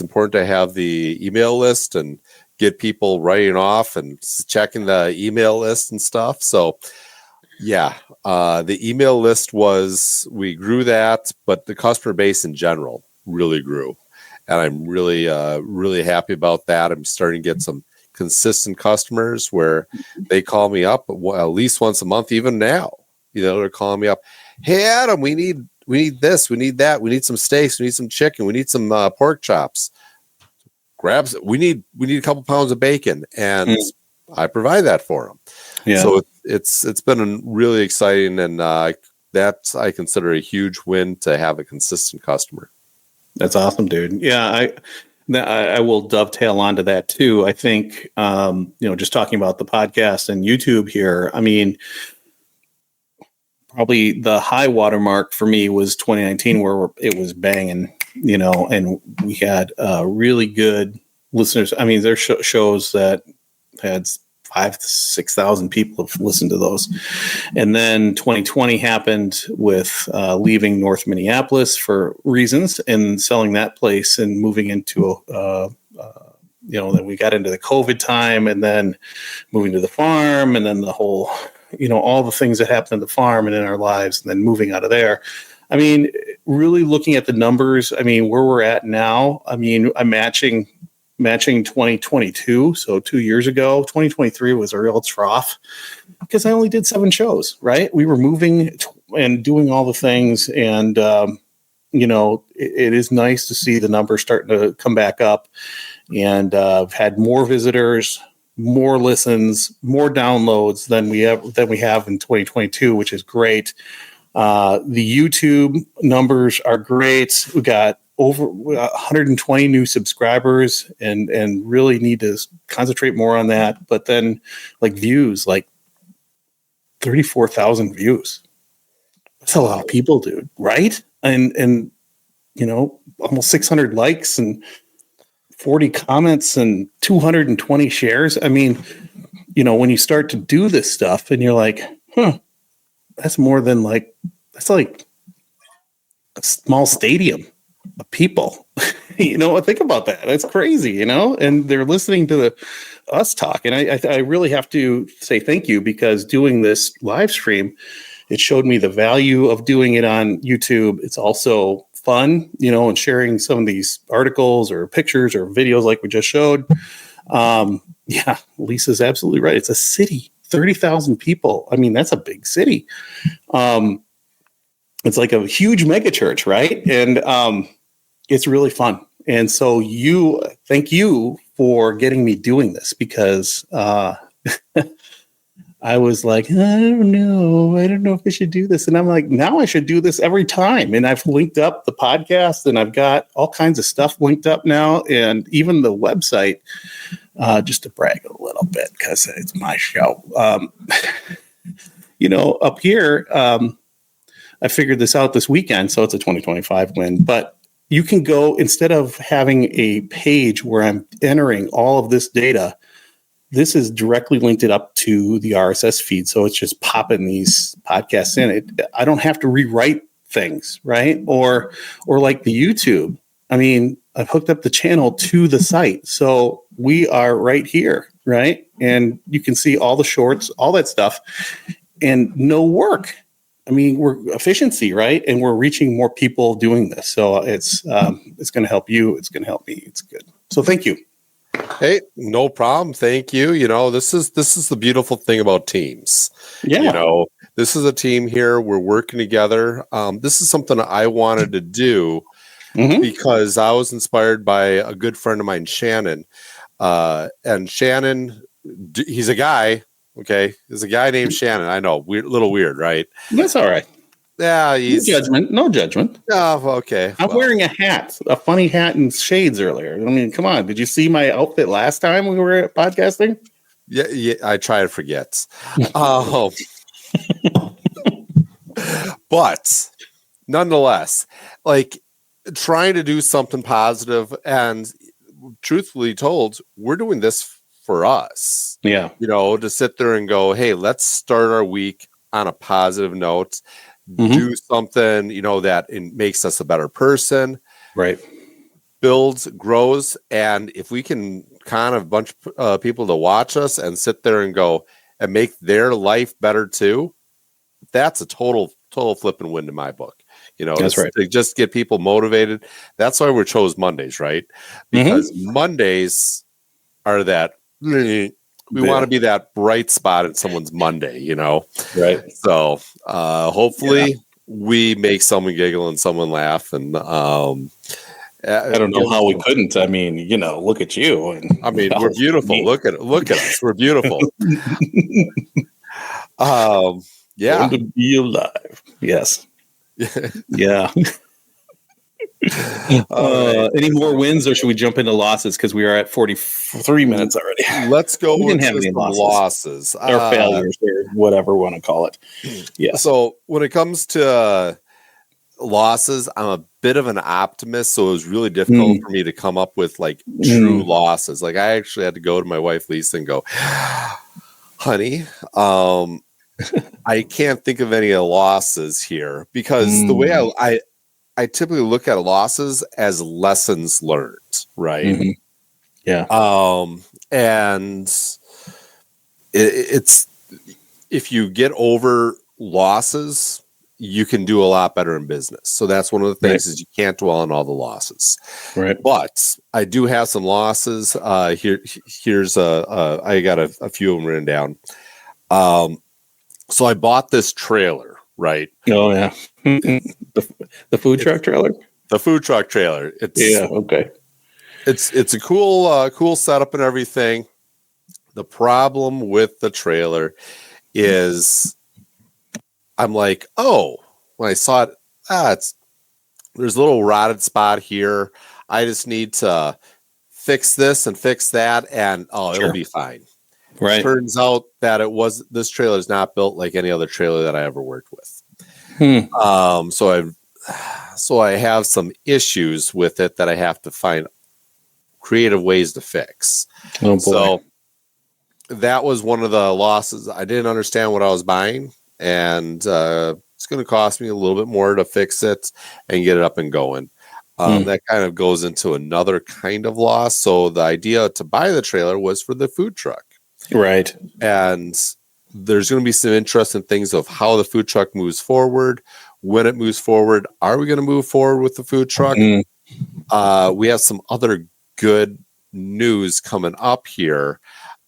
important to have the email list and get people writing off and checking the email list and stuff. So, yeah, the email list we grew that, but the customer base in general really grew, and I'm really really happy about that. I'm starting to get some consistent customers where they call me up at least once a month. Even now, they're calling me up. Hey, Adam, we need this, we need that, we need some steaks, we need some chicken, we need some pork chops. We need a couple pounds of bacon, and I provide that for them. Yeah. So it's been really exciting, and that's I consider a huge win to have a consistent customer.
That's awesome, dude. Yeah, I will dovetail onto that too. I think, just talking about the podcast and YouTube here, I mean, probably the high watermark for me was 2019 where it was banging, and we had really good listeners. I mean, there's shows that had 5,000 to 6,000 people have listened to those. And then 2020 happened with leaving North Minneapolis for reasons and selling that place and moving into, then we got into the COVID time and then moving to the farm and then the whole, all the things that happened at the farm and in our lives and then moving out of there. I mean, really looking at the numbers, I mean, where we're at now, I mean, I'm matching 2022. So 2 years ago, 2023 was a real trough because I only did 7 shows, right? We were moving and doing all the things. And, it is nice to see the numbers starting to come back up. And I've had more visitors, more listens, more downloads than we have in 2022, which is great. The YouTube numbers are great. We got over 120 new subscribers and really need to concentrate more on that. But then views, 34,000 views. That's a lot of people, dude. Right. And almost 600 likes and 40 comments and 220 shares. I mean, when you start to do this stuff and you're like, that's more than that's like a small stadium of people. Think about that. That's crazy, and they're listening to us talk. And I really have to say thank you because doing this live stream, it showed me the value of doing it on YouTube. It's also fun, and sharing some of these articles or pictures or videos like we just showed. Yeah, Lisa's absolutely right. It's a city, 30,000 people. I mean, that's a big city. It's like a huge mega church, right? And it's really fun. And so thank you for getting me doing this, because I was like, I don't know if I should do this. And I'm like, now I should do this every time. And I've linked up the podcast, and I've got all kinds of stuff linked up now, and even the website, just to brag a little bit, because it's my show. Up here, I figured this out this weekend, so it's a 2025 win. But you can go, instead of having a page where I'm entering all of this data, this is directly linked it up to the RSS feed. So it's just popping these podcasts in. I don't have to rewrite things, right? Or like the YouTube. I mean, I've hooked up the channel to the site. So we are right here, right? And you can see all the shorts, all that stuff, and no work. I mean, we're efficiency, right? And we're reaching more people doing this. So it's going to help you. It's going to help me. It's good. So thank you.
Hey, no problem. Thank you. This is the beautiful thing about teams.
Yeah.
This is a team here. We're working together. This is something I wanted to do because I was inspired by a good friend of mine, Shannon. And Shannon, he's a guy. Okay, there's a guy named Shannon. I know, little weird, right?
That's all right.
Yeah,
no judgment.
Oh, okay.
I'm wearing a hat, a funny hat and shades earlier. I mean, come on. Did you see my outfit last time we were podcasting?
Yeah, I try to forget. But nonetheless, like, trying to do something positive, and truthfully told, we're doing this for us.
Yeah.
To sit there and go, hey, let's start our week on a positive note. Do something, that makes us a better person.
Right.
Builds, grows. And if we can kind of bunch of people to watch us and sit there and go and make their life better too, that's a total flip and win in my book.
That's right.
To just get people motivated. That's why we chose Mondays, right? Because Mondays are that we want to be that bright spot in someone's Monday,
Right.
So hopefully we make someone giggle and someone laugh. And I
don't know how we couldn't. I mean, look at you. And,
I mean, we're beautiful. Look at us. We're beautiful. Yeah.
Born to be alive. Yes. Yeah. Any more wins, or should we jump into losses? Because we are at 43 minutes already.
Let's go.
We didn't have any losses. Or failures, or whatever we want to call it. Yeah.
So when it comes to losses, I'm a bit of an optimist, so it was really difficult for me to come up with like true losses. Like, I actually had to go to my wife Lisa and go, honey, I can't think of any losses here, because the way I typically look at losses as lessons learned, right?
Yeah.
And it's if you get over losses, you can do a lot better in business. So that's one of the things is you can't dwell on all the losses.
Right.
But I do have some losses. Here's I got a few of them written down. So I bought this trailer, right?
Oh yeah. The food truck trailer.
The food truck trailer.
Okay.
It's a cool setup and everything. The problem with the trailer is I'm like, when I saw it, there's a little rotted spot here. I just need to fix this and fix that, and it'll be fine.
Right.
Turns out that this trailer is not built like any other trailer that I ever worked with. So I have some issues with it that I have to find creative ways to fix.
Oh boy.
So that was one of the losses. I didn't understand what I was buying, and it's going to cost me a little bit more to fix it and get it up and going. That kind of goes into another kind of loss. So the idea to buy the trailer was for the food truck.
Right.
And there's going to be some interesting things of how the food truck moves forward. When it moves forward, are we going to move forward with the food truck? We have some other good news coming up here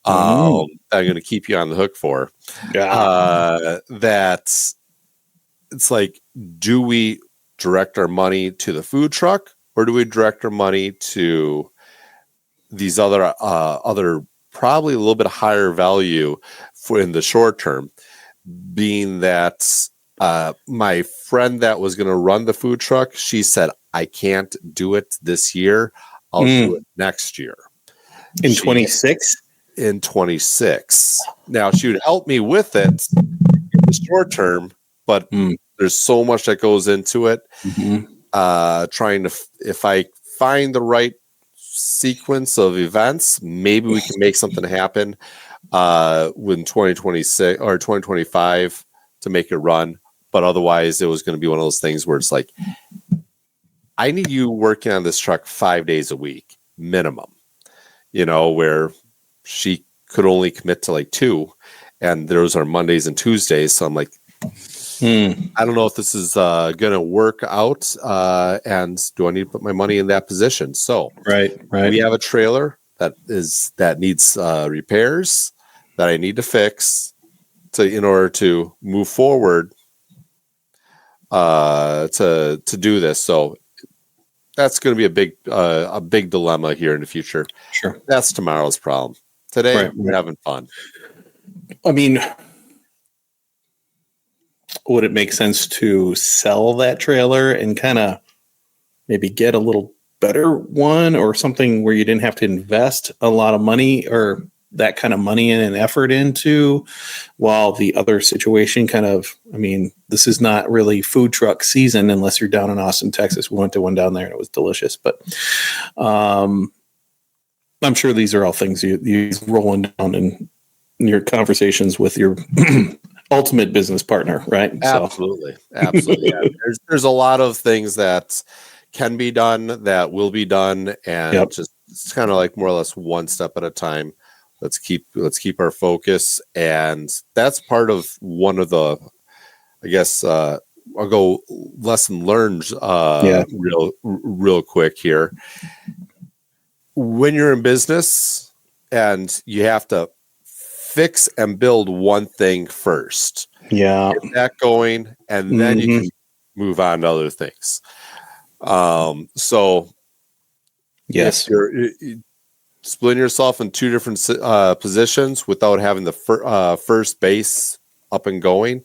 that I'm going to keep you on the hook for. That it's like, do we direct our money to the food truck, or do we direct our money to these other probably a little bit higher value for in the short term, being that my friend that was going to run the food truck, she said, I can't do it this year. I'll do it next year.
In 26?
In 26. Now, she would help me with it in the short term, but there's so much that goes into it. Trying to, if I find the right sequence of events, maybe we can make something happen when 2026 or 2025 to make it run. But otherwise, it was going to be one of those things where it's like, I need you working on this truck 5 days a week minimum, where she could only commit to like 2, and those are Mondays and Tuesdays. So I'm like, I don't know if this is going to work out, and do I need to put my money in that position? So
right.
We have a trailer that needs repairs that I need to fix in order to move forward to do this. So that's going to be a big dilemma here in the future.
Sure,
that's tomorrow's problem. Today we're having fun.
I mean, would it make sense to sell that trailer and kind of maybe get a little better one or something where you didn't have to invest a lot of money or that kind of money and effort into, while the other situation kind of, I mean, this is not really food truck season unless you're down in Austin, Texas. We went to one down there and it was delicious, but I'm sure these are all things you rolling down in your conversations with your ultimate business partner, right?
Absolutely. Absolutely. Yeah. There's a lot of things that can be done, that will be done, and just it's kind of like more or less one step at a time. Let's keep our focus, and that's part of one of the, I guess, I'll go lesson learned real quick here. When you're in business and you have to fix and build one thing first, get that going, and then you can move on to other things. So yes, you're splitting yourself in 2 different positions without having the first base up and going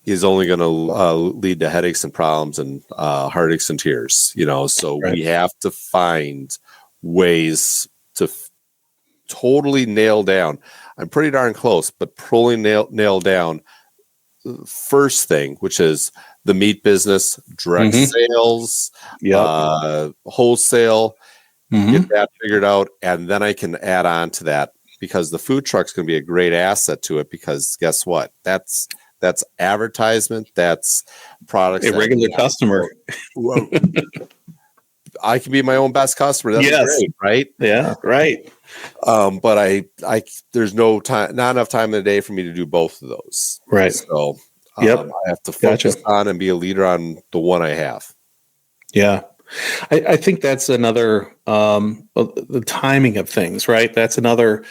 is only going to lead to headaches and problems and heartaches and tears, so we have to find ways to totally nail down. I'm pretty darn close, but probably nail down first thing, which is the meat business, direct sales, wholesale, get that figured out. And then I can add on to that, because the food truck's going to be a great asset to it, because guess what? That's advertisement. That's products.
A regular customer.
I can be my own best customer. That's great, right?
Yeah, right.
But I there's not enough time in the day for me to do both of those.
Right.
So I have to focus on and be a leader on the one I have.
Yeah. I think that's another, the timing of things, right? That's another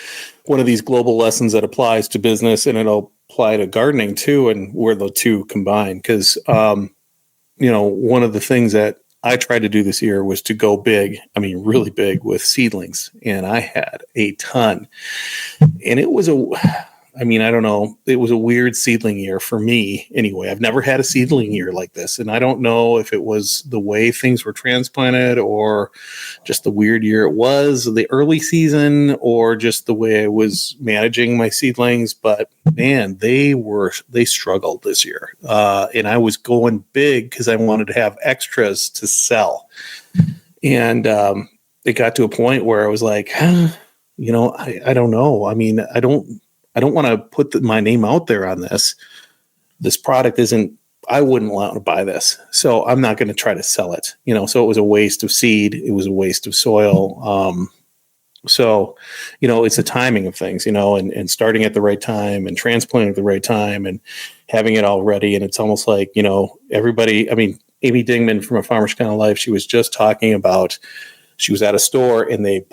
one of these global lessons that applies to business, and it'll apply to gardening too, and where the two combine. Because, one of the things that I tried to do this year was to go big. I mean, really big with seedlings, and I had a ton. And it was I don't know, it was a weird seedling year for me anyway. I've never had a seedling year like this, and I don't know if it was the way things were transplanted or just the weird year it was, the early season, or just the way I was managing my seedlings. But man, they struggled this year. And I was going big because I wanted to have extras to sell. And it got to a point where I was like, I don't know. I mean, I don't want to put my name out there on this. This product I wouldn't want to buy this. So I'm not going to try to sell it. So it was a waste of seed. It was a waste of soil. So it's a timing of things, and starting at the right time and transplanting at the right time and having it all ready. And it's almost like, everybody, Amy Dingman from A Farmer's Kind of Life, she was just talking about, she was at a store and they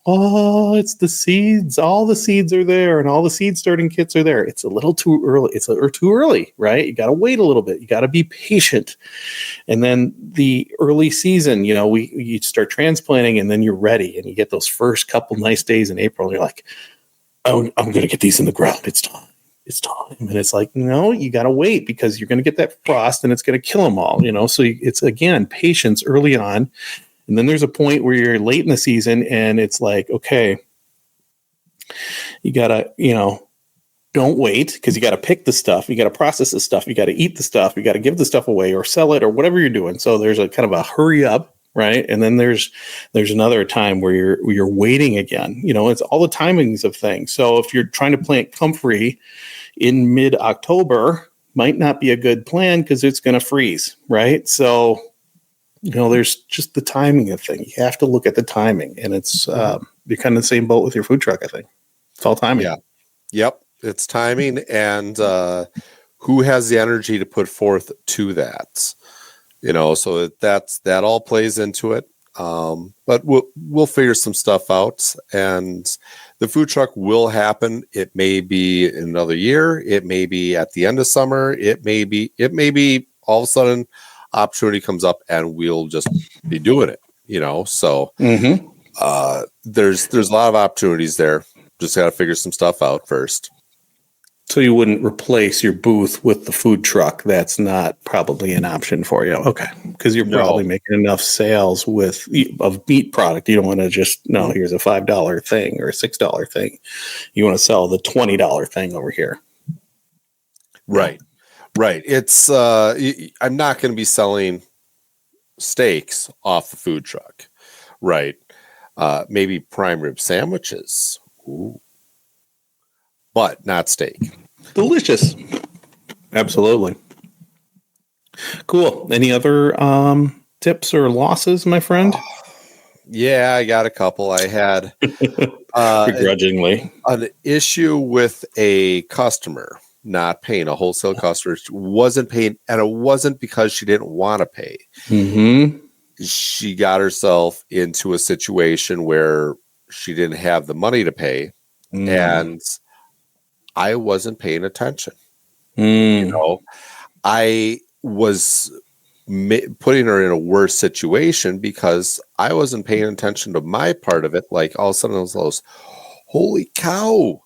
Oh, it's the seeds. All the seeds are there, and all the seed starting kits are there. It's a little too early. Or too early, right? You got to wait a little bit. You got to be patient. And then the early season, you start transplanting, and then you're ready, and you get those first couple nice days in April, and you're like, oh, I'm going to get these in the ground. It's time. It's time. And it's like, no, you got to wait because you're going to get that frost, and it's going to kill them all. So it's again patience early on. And then there's a point where you're late in the season and it's like, okay, you got to, don't wait because you got to pick the stuff. You got to process the stuff. You got to eat the stuff. You got to give the stuff away or sell it or whatever you're doing. So there's a kind of a hurry up, right? And then there's another time where you're waiting again. It's all the timings of things. So if you're trying to plant comfrey in mid-October, might not be a good plan because it's going to freeze, right? So there's just the timing of things. You have to look at the timing, and it's you're kind of the same boat with your food truck. I think it's all timing.
Yeah. Yep. It's timing, and who has the energy to put forth to that? So that all plays into it. But we'll figure some stuff out, and the food truck will happen. It may be in another year. It may be at the end of summer. It may be all of a sudden opportunity comes up and we'll just be doing it, so there's a lot of opportunities there. Just got to figure some stuff out first.
So you wouldn't replace your booth with the food truck. That's not probably an option for you. Okay. Because you're probably making enough sales of meat product. You don't want to just, here's a $5 thing or a $6 thing. You want to sell the $20 thing over here.
Right. Right. It's I'm not going to be selling steaks off the food truck. Right. Maybe prime rib sandwiches. Ooh. But not steak.
Delicious. Absolutely. Cool. Any other tips or losses, my friend?
Yeah, I got a couple. I had
begrudgingly
an issue with a customer not paying. A wholesale customer wasn't paying, and it wasn't because she didn't want to pay.
Mm-hmm.
She got herself into a situation where she didn't have the money to pay, and I wasn't paying attention. I was putting her in a worse situation because I wasn't paying attention to my part of it. Like all of a sudden I was, holy cow,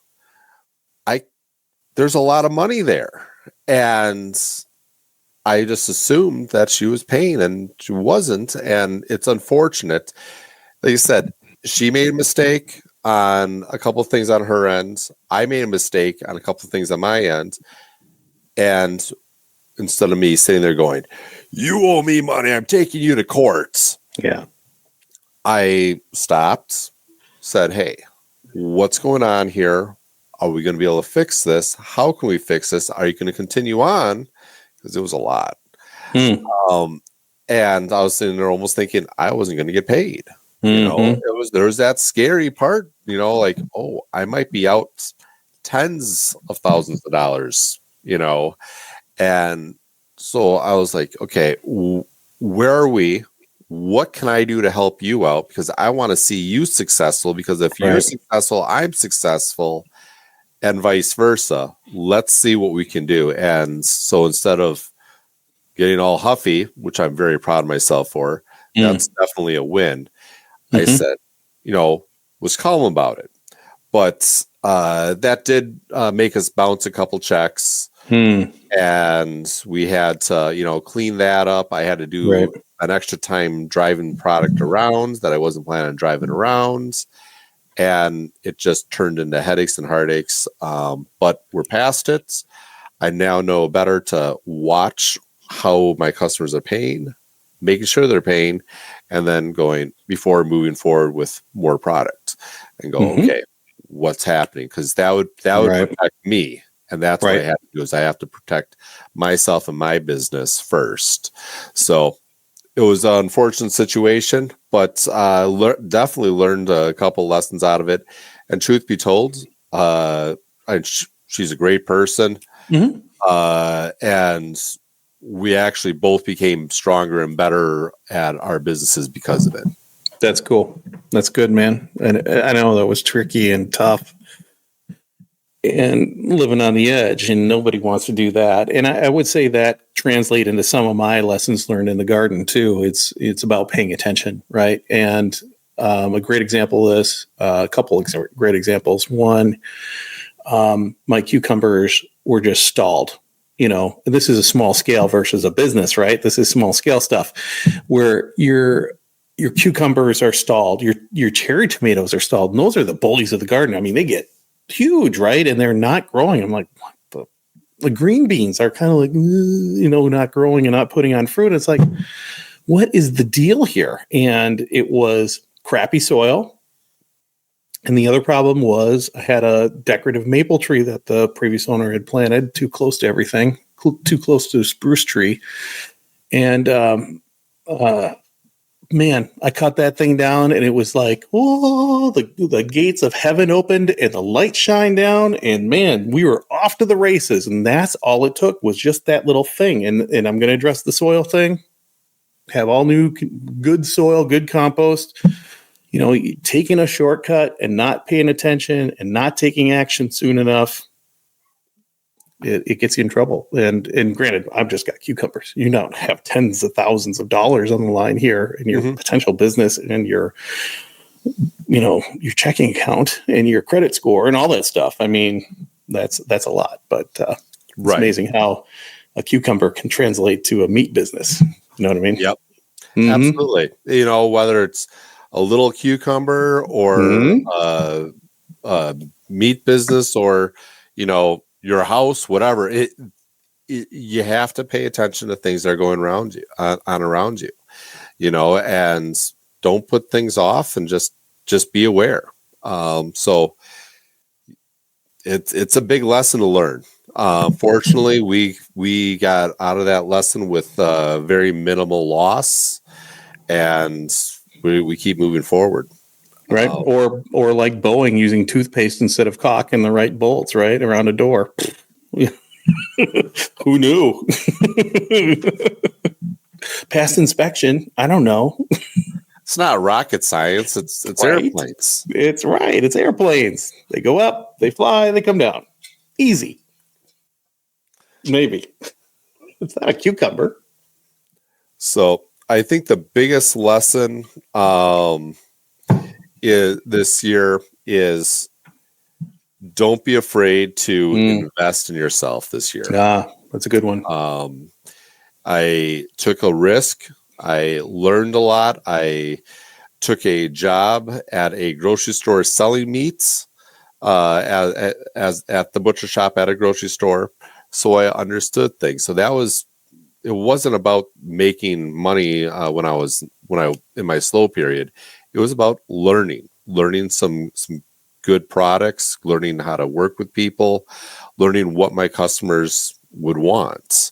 there's a lot of money there. And I just assumed that she was paying and she wasn't. And it's unfortunate. Like you said, she made a mistake on a couple of things on her end. I made a mistake on a couple of things on my end. And instead of me sitting there going, you owe me money, I'm taking you to court.
Yeah.
I stopped, said, hey, what's going on here? Are we going to be able to fix this? How can we fix this? Are you going to continue on? Because it was a lot. And I was sitting there almost thinking I wasn't going to get paid. There was that scary part, like, oh, I might be out tens of thousands of dollars, and so I was like, okay, where are we? What can I do to help you out? Because I want to see you successful, because if you're successful, I'm successful, and vice versa. Let's see what we can do. And so instead of getting all huffy, which I'm very proud of myself for, that's definitely a win. I said, was calm about it. But that did make us bounce a couple checks. And we had to, clean that up. I had to do an extra time driving product around that I wasn't planning on driving around. And it just turned into headaches and heartaches. But we're past it. I now know better to watch how my customers are paying, making sure they're paying, and then going before moving forward with more product and go, okay, what's happening? Because that would protect me. And that's what I have to do, is I have to protect myself and my business first. So it was an unfortunate situation, but definitely learned a couple lessons out of it. And truth be told, she's a great person. And we actually both became stronger and better at our businesses because of it.
That's cool. That's good, man. And I know that was tricky and tough and living on the edge, and nobody wants to do that. And I would say that translate into some of my lessons learned in the garden too. It's about paying attention, right? And a great example of this, a couple of great examples. One, my cucumbers were just stalled. This is a small scale versus a business, right? This is small scale stuff where your cucumbers are stalled, your cherry tomatoes are stalled, and those are the bullies of the garden. I mean, they get huge, right? And they're not growing. I'm like, what the green beans are kind of like, not growing and not putting on fruit. It's like, what is the deal here? And it was crappy soil. And the other problem was I had a decorative maple tree that the previous owner had planted too close to everything, too close to a spruce tree. And, man, I cut that thing down and it was like, oh, the gates of heaven opened and the light shined down, and man, we were off to the races. And that's all it took was just that little thing. And I'm going to address the soil thing, have all new good soil, good compost, taking a shortcut and not paying attention and not taking action soon enough. It gets you in trouble. And granted, I've just got cucumbers. You don't have tens of thousands of dollars on the line here in your potential business and your checking account and your credit score and all that stuff. I mean, that's a lot, but it's amazing how a cucumber can translate to a meat business. You know what I mean?
Yep. Mm-hmm. Absolutely. Whether it's a little cucumber or a meat business or, your house, whatever, you have to pay attention to things that are going around you, around you, and don't put things off and just be aware. So it's a big lesson to learn. Fortunately, we got out of that lesson with very minimal loss, and we keep moving forward.
Right. Or like Boeing using toothpaste instead of caulk in the right bolts, right? Around a door. Who knew? Past inspection. I don't know.
It's not rocket science. It's
right.
Airplanes.
It's right. It's airplanes. They go up, they fly, they come down. Easy. Maybe. It's not a cucumber.
So I think the biggest lesson this year is don't be afraid to invest in yourself this year.
That's a good one.
I took a risk. I learned a lot. I took a job at a grocery store selling meats as at the butcher shop at a grocery store. So I understood things. So it wasn't about making money when I in my slow period. It was about learning some good products, learning how to work with people, learning what my customers would want.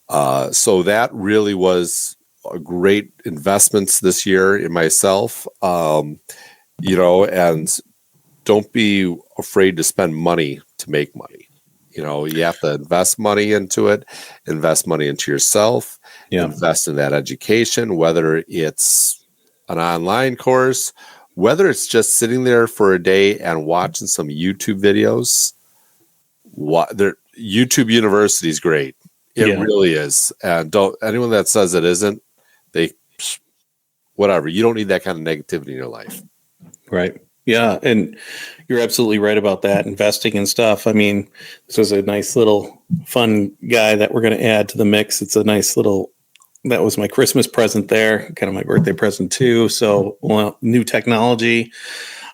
So that really was a great investments this year in myself, and don't be afraid to spend money to make money. You have to invest money into it, invest money into yourself, invest in that education, whether it's an online course, whether it's just sitting there for a day and watching some YouTube videos. YouTube University is great. It really is. And anyone that says it isn't, whatever. You don't need that kind of negativity in your life.
Right. Yeah. And you're absolutely right about that. Investing and stuff. I mean, this was a nice little fun guy that we're going to add to the mix. It's a nice little, that was my Christmas present there, kind of my birthday present too. So new technology.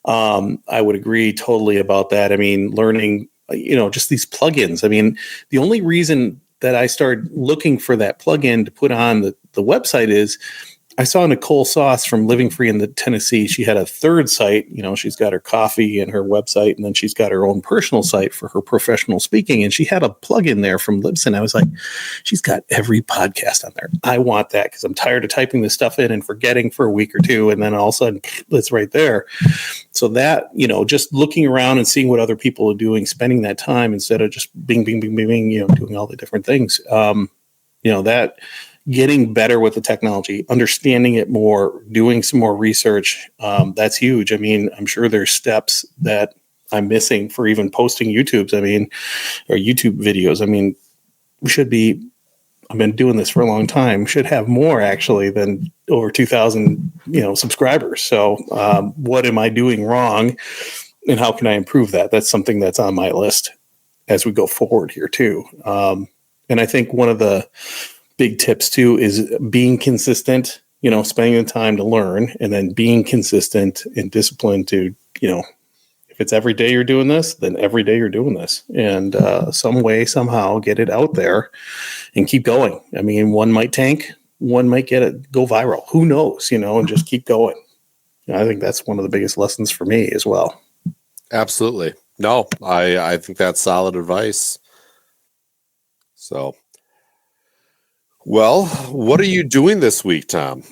I would agree totally about that. I mean, learning, just these plugins. I mean, the only reason that I started looking for that plugin to put on the website is I saw Nicole Sauce from Living Free in Tennessee. She had a third site. She's got her coffee and her website, and then she's got her own personal site for her professional speaking. And she had a plug-in there from Libsyn. I was like, she's got every podcast on there. I want that because I'm tired of typing this stuff in and forgetting for a week or two. And then all of a sudden, it's right there. So that, just looking around and seeing what other people are doing, spending that time instead of just bing, bing, bing, bing, bing, doing all the different things, that getting better with the technology, understanding it more, doing some more research. That's huge. I mean, I'm sure there's steps that I'm missing for even posting YouTubes. I mean, or YouTube videos. I mean, we should be, I've been doing this for a long time, should have more actually than over 2,000, subscribers. So what am I doing wrong and how can I improve that? That's something that's on my list as we go forward here too. And I think one of the big tips too is being consistent, spending the time to learn and then being consistent and disciplined to, if it's every day you're doing this, then every day you're doing this, and some way, somehow get it out there and keep going. I mean, one might tank, one might go viral. Who knows, and just keep going. I think that's one of the biggest lessons for me as well.
Absolutely. No, I think that's solid advice. So, well, what are you doing this week, Tom?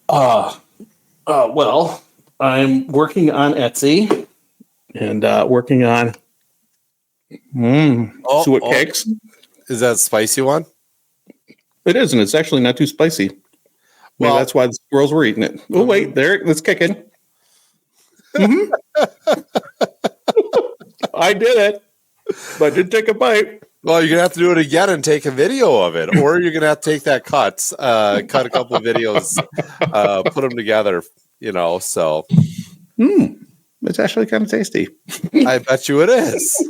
Well, I'm working on Etsy and working on suet cakes.
Is that a spicy one?
It is, and it's actually not too spicy. Well, maybe that's why the squirrels were eating it. Oh, wait, there, it's kicking. Mm-hmm. I did it, but I did take a bite.
Well, you're going to have to do it again and take a video of it, or you're going to have to take that cut a couple of videos, put them together, so.
It's actually kind of tasty.
I bet you it is.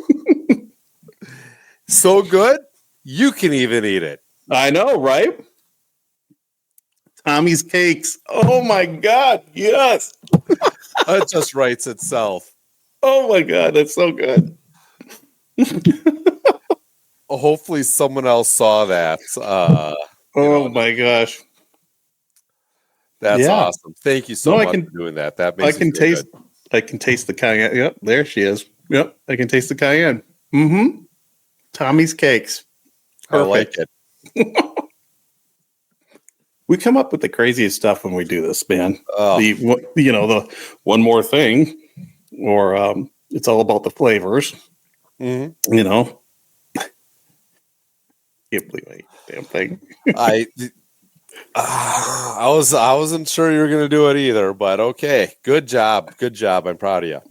So good, you can even eat it.
I know, right? Tommy's Cakes. Oh, my God, yes.
It just writes itself.
Oh, my God, that's so good.
Hopefully someone else saw that.
My gosh.
That's awesome. Thank you so much for doing that. That makes
I can taste the cayenne. Yep, there she is. Yep, I can taste the cayenne. Mm-hmm. Tommy's Cakes. Perfect.
I like it.
We come up with the craziest stuff when we do this, man.
Oh.
The one more thing, or it's all about the flavors.
Mm-hmm.
Can't believe I ate the damn thing.
I wasn't sure you were going to do it either, but okay. Good job. I'm proud of you.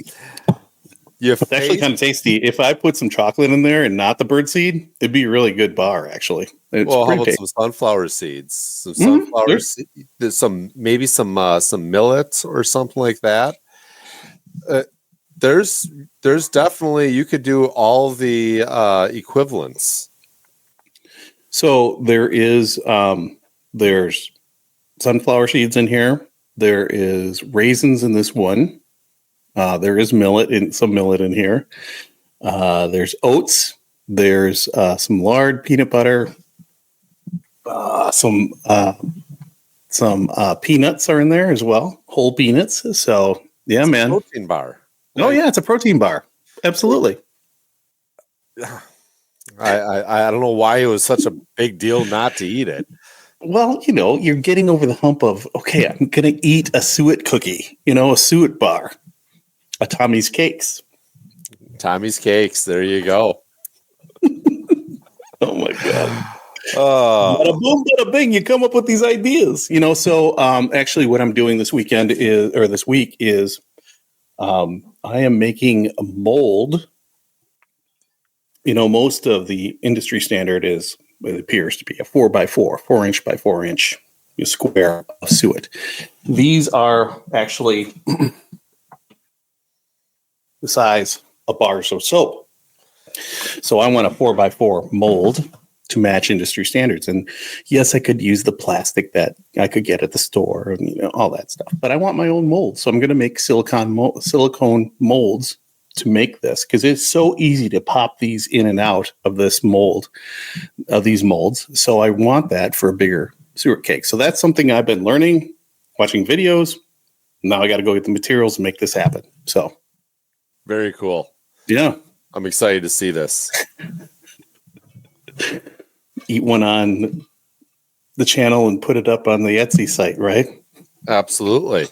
It's actually kind of tasty. If I put some chocolate in there and not the birdseed, it'd be a really good bar, actually.
How about some sunflower seeds? Some sunflower seeds, some millet or something like that. There's definitely, you could do all the equivalents.
So there's sunflower seeds in here. There is raisins in this one. There is some millet in here. There's oats. There's some lard, peanut butter. Some peanuts are in there as well. Whole peanuts. So yeah, it's man.
A protein bar.
Oh yeah, it's a protein bar. Absolutely.
I don't know why it was such a big deal not to eat it.
Well, you're getting over the hump of, okay, I'm going to eat a suet cookie, a suet bar, a Tommy's Cakes.
Tommy's Cakes. There you go.
Oh, my God. Bada boom, bada bing. You come up with these ideas, So actually what I'm doing this week is I am making a mold. Most of the industry standard it appears to be a 4x4, 4-inch by 4-inch square of suet. These are actually the size of bars of soap. So I want a 4x4 mold to match industry standards. And yes, I could use the plastic that I could get at the store and all that stuff. But I want my own mold. So I'm going to make silicone molds to make this, because it's so easy to pop these in and out of this mold, of these molds. So I want that for a bigger suet cake. So that's something I've been learning, watching videos. Now I got to go get the materials and make this happen. So
very cool.
Yeah.
I'm excited to see this.
Eat one on the channel and put it up on the Etsy site, right?
Absolutely.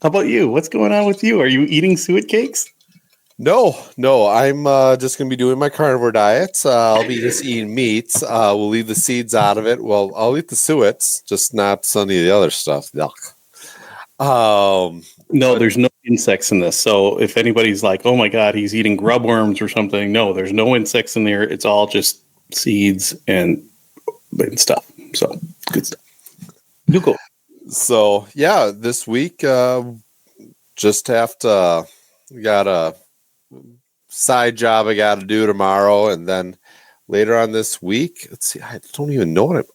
How about you? What's going on with you? Are you eating suet cakes?
No. I'm just going to be doing my carnivore diet. I'll be just eating meats. We'll leave the seeds out of it. Well, I'll eat the suets, just not any of the other stuff. Yuck.
No, there's no insects in this. So if anybody's like, "Oh my God, he's eating grub worms or something," no, there's no insects in there. It's all just seeds and stuff. So good stuff. Cool.
So yeah, this week just have to got a side job I got to do tomorrow, and then later on this week, let's see, I don't even know what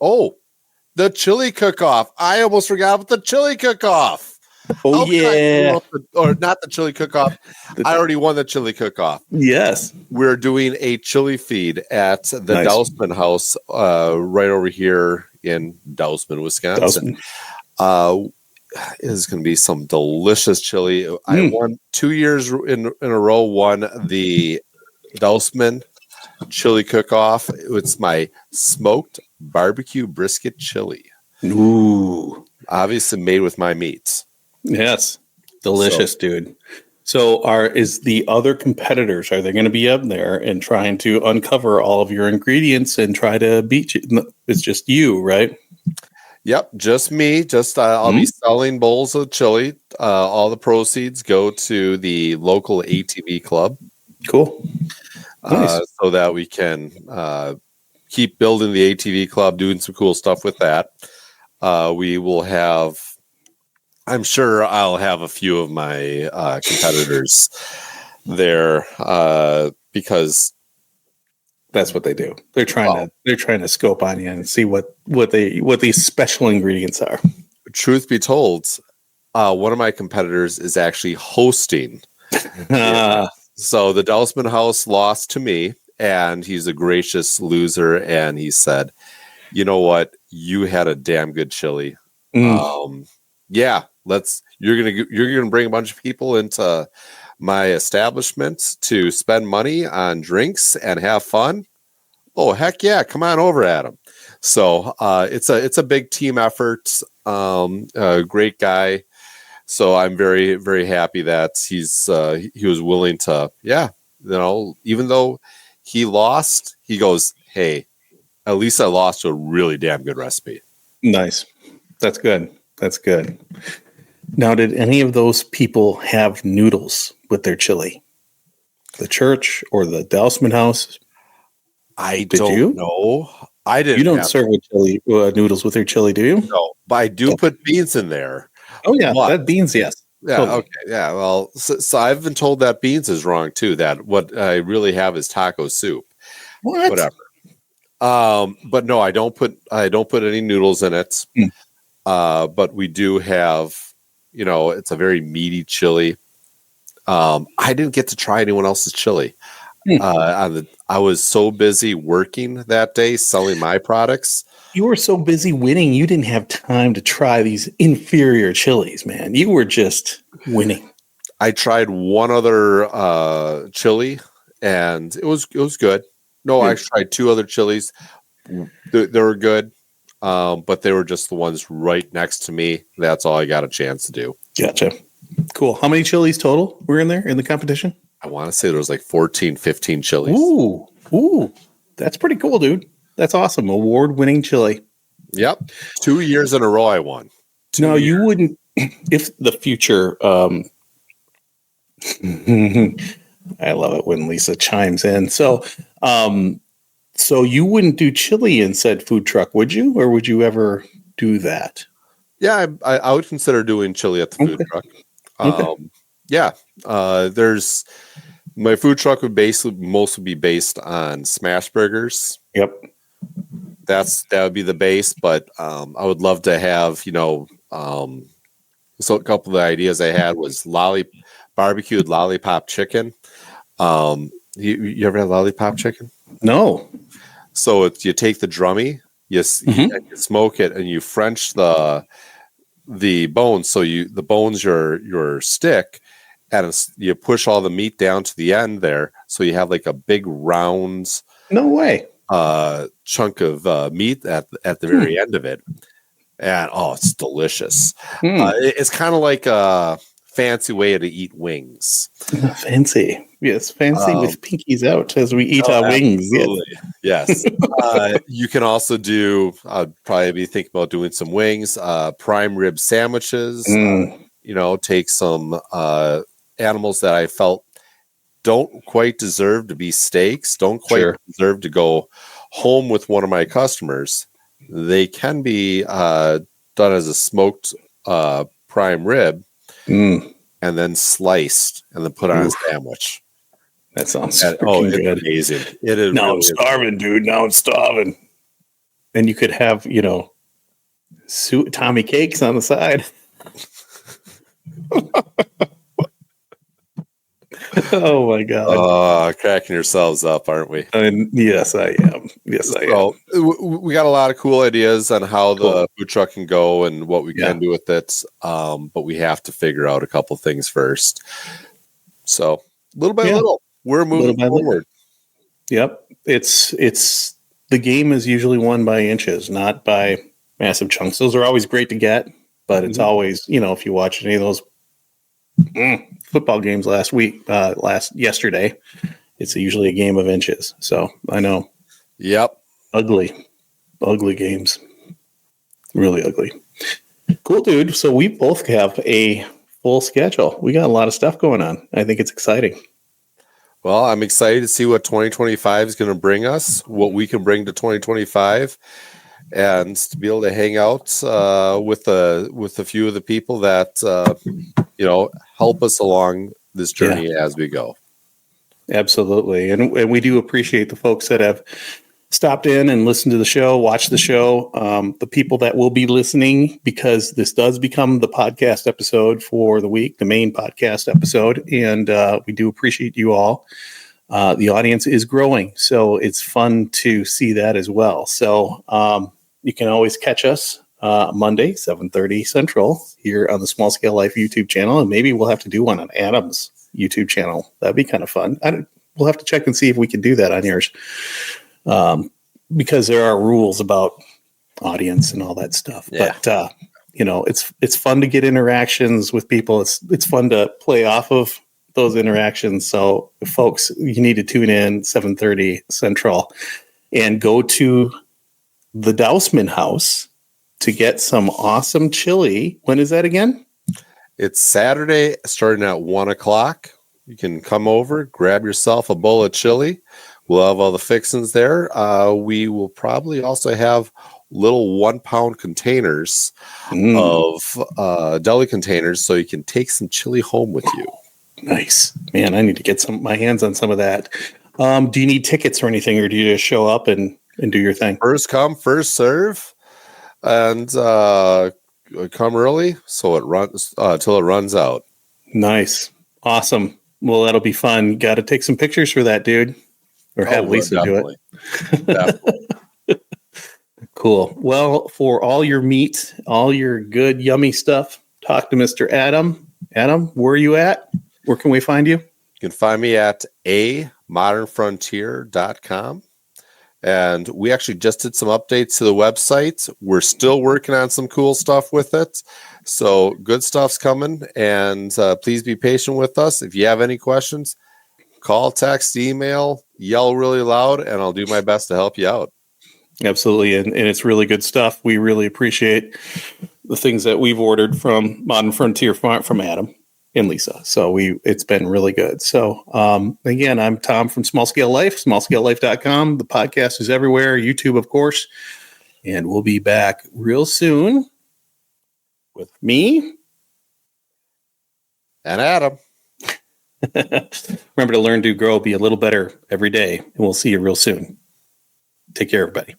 the chili cook-off. I almost forgot about the chili cook-off.
Oh, yeah.
Or not the chili cook-off. I already won the chili cook-off.
Yes.
We're doing a chili feed at the
Nice.
Dousman House right over here in Dousman, Wisconsin. It is going to be some delicious chili. I won 2 years in a row, won the Dousman chili cook-off. It's my smoked barbecue brisket chili.
Ooh.
Obviously made with my meats.
Yes. Delicious, dude. So is the other competitors, are they going to be up there and trying to uncover all of your ingredients and try to beat you? It's just you, right?
Yep, just me. I'll be selling bowls of chili. All the proceeds go to the local ATV club.
Cool. Nice.
So that we can keep building the ATV club, doing some cool stuff with that. We will have, I'm sure I'll have a few of my competitors there because
that's what they do. They're trying to scope on you and see what these special ingredients are.
Truth be told, one of my competitors is actually hosting. So the Dousman House lost to me, and he's a gracious loser. And he said, "You know what? You had a damn good chili. Yeah, you're gonna bring a bunch of people into my establishment to spend money on drinks and have fun. Oh, heck yeah, come on over, Adam." So it's a big team effort. A great guy. So I'm very, very happy that he was willing to, even though he lost, he goes, "Hey, at least I lost to a really damn good recipe."
Nice. That's good. That's good. Now, did any of those people have noodles with their chili? The church or the Dousman House?
I don't know. I didn't.
You don't serve with chili noodles with your chili, do you?
No, but I do put beans in there.
Oh yeah, that beans, yes.
Yeah. Totally. Okay. Yeah. Well, so I've been told that beans is wrong too. That what I really have is taco soup.
What?
Whatever. But no, I don't put any noodles in it. But we do have, it's a very meaty chili. I didn't get to try anyone else's chili. I was so busy working that day selling my products.
You were so busy winning, you didn't have time to try these inferior chilies, man. You were just winning.
I tried one other chili, and it was good. No, I tried two other chilies. They were good, but they were just the ones right next to me. That's all I got a chance to do.
Gotcha. Cool. How many chilies total were in there in the competition?
I want to say there was like 14, 15 chilies.
Ooh. That's pretty cool, dude. That's awesome. Award-winning chili.
Yep. 2 years in a row I won.
No, you wouldn't. If the future... I love it when Lisa chimes in. So you wouldn't do chili in said food truck, would you? Or would you ever do that?
Yeah, I would consider doing chili at the food truck. There's my food truck would mostly be based on smash burgers.
Yep.
That would be the base, but I would love to have, so a couple of the ideas I had was barbecued lollipop chicken. You ever had lollipop chicken?
No.
So you take the drummy, you smoke it, and you French the bones. So the bones your stick, and you push all the meat down to the end there. So you have like a big round.
No way.
Chunk of meat at the very end of it, and it's delicious. It's kind of like fancy way to eat wings.
Fancy. Yes, fancy with pinkies out as we eat our wings.
Yes. You can also do, I'd probably be thinking about doing some wings, prime rib sandwiches, take some animals that I felt don't quite deserve to be steaks, don't quite deserve to go home with one of my customers. They can be done as a smoked prime rib and then sliced and then put on a sandwich.
That sounds good.
Amazing. It is.
Now I'm starving, dude. Now I'm starving. And you could have, Tommy cakes on the side. Oh my God.
Cracking yourselves up, aren't we?
Yes, I am.
So, we got a lot of cool ideas on how the food truck can go and what we can do with it. But we have to figure out a couple things first. So little by little, we're moving forward.
Yep. It's the game is usually won by inches, not by massive chunks. Those are always great to get, but it's always, if you watch any of those football games yesterday, it's usually a game of inches. So I know.
Yep.
Ugly games. Really ugly. Cool, dude. So we both have a full schedule. We got a lot of stuff going on. I think it's exciting.
Well, I'm excited to see what 2025 is going to bring us, what we can bring to 2025, and to be able to hang out with a few of the people that help us along this journey as we go.
Absolutely, and we do appreciate the folks that have stopped in and listened to the show, watched the show, the people that will be listening, because this does become the podcast episode for the week, the main podcast episode. And we do appreciate you all. The audience is growing, so it's fun to see that as well. So you can always catch us Monday, 7:30 Central here on the Small Scale Life YouTube channel. And maybe we'll have to do one on Adam's YouTube channel. That'd be kind of fun. We'll have to check and see if we can do that on yours. Because there are rules about audience and all that stuff. Yeah. But it's fun to get interactions with people. It's fun to play off of those interactions. So folks, you need to tune in 7:30 Central and go to the Dousman House to get some awesome chili. When is that again?
It's Saturday starting at 1:00. You can come over, grab yourself a bowl of chili. We'll have all the fixings there. We will probably also have little 1-pound containers of deli containers, so you can take some chili home with you.
Nice, man. I need to get my hands on some of that. Do you need tickets or anything, or do you just show up and do your thing?
First come, first serve, and come early so it runs till it runs out.
Nice, awesome. Well, that'll be fun. Got to take some pictures for that, dude. Or have Lisa do it. Definitely. Cool. Well, for all your meat, all your good, yummy stuff, talk to Mr. Adam. Adam, where are you at? Where can we find you?
You can find me at amodernfrontier.com. And we actually just did some updates to the website. We're still working on some cool stuff with it. So good stuff's coming. And please be patient with us. If you have any questions, call, text, email, yell really loud, and I'll do my best to help you out.
Absolutely. And it's really good stuff. We really appreciate the things that we've ordered from Modern Frontier from Adam and Lisa. So it's been really good. So again, I'm Tom from Small Scale Life, smallscalelife.com. The podcast is everywhere, YouTube, of course. And we'll be back real soon with me
and Adam.
Remember to learn, do, grow, be a little better every day. And we'll see you real soon. Take care, everybody.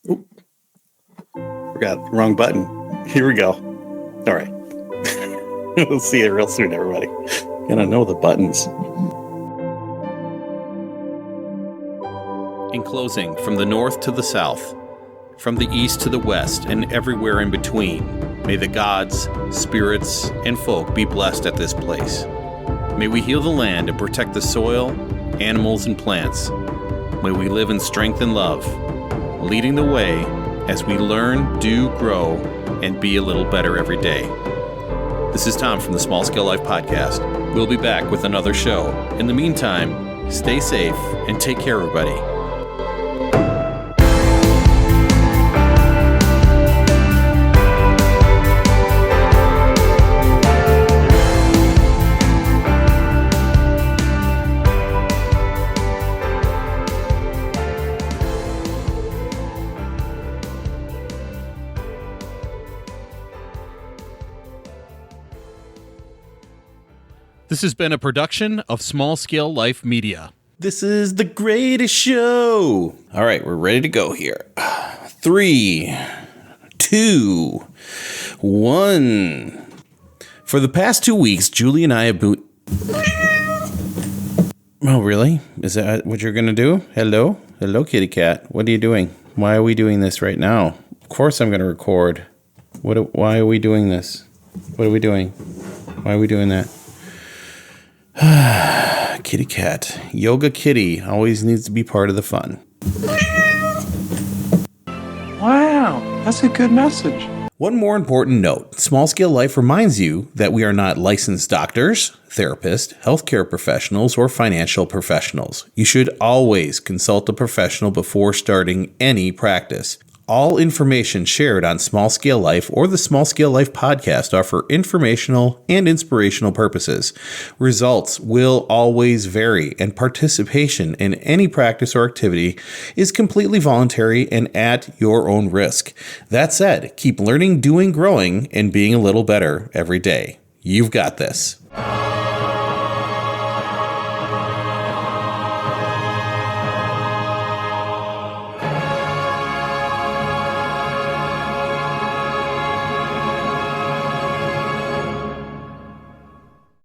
Oop. Forgot the wrong button. Here we go. All right. We'll see you real soon, everybody. Gotta know the buttons.
In closing, from the north to the south, from the east to the west, and everywhere in between, may the gods, spirits, and folk be blessed at this place. May we heal the land and protect the soil, animals, and plants. May we live in strength and love, leading the way as we learn, do, grow, and be a little better every day. This is Tom from the Small Scale Life Podcast. We'll be back with another show. In the meantime, stay safe and take care, everybody. This has been a production of Small Scale Life Media. This is the greatest show. All right, we're ready to go here. 3, 2, 1. For the past 2 weeks, Julie and I have been... Oh, really? Is that what you're going to do? Hello? Hello, kitty cat. What are you doing? Why are we doing this right now? Of course I'm going to record. Why are we doing this? What are we doing? Why are we doing that? Kitty cat. Yoga kitty always needs to be part of the fun.
Wow, that's a good message.
One more important note. Small Scale Life reminds you that we are not licensed doctors, therapists, healthcare professionals, or financial professionals. You should always consult a professional before starting any practice. All information shared on Small Scale Life or the Small Scale Life podcast are for informational and inspirational purposes. Results will always vary, and participation in any practice or activity is completely voluntary and at your own risk. That said, keep learning, doing, growing, and being a little better every day. You've got this.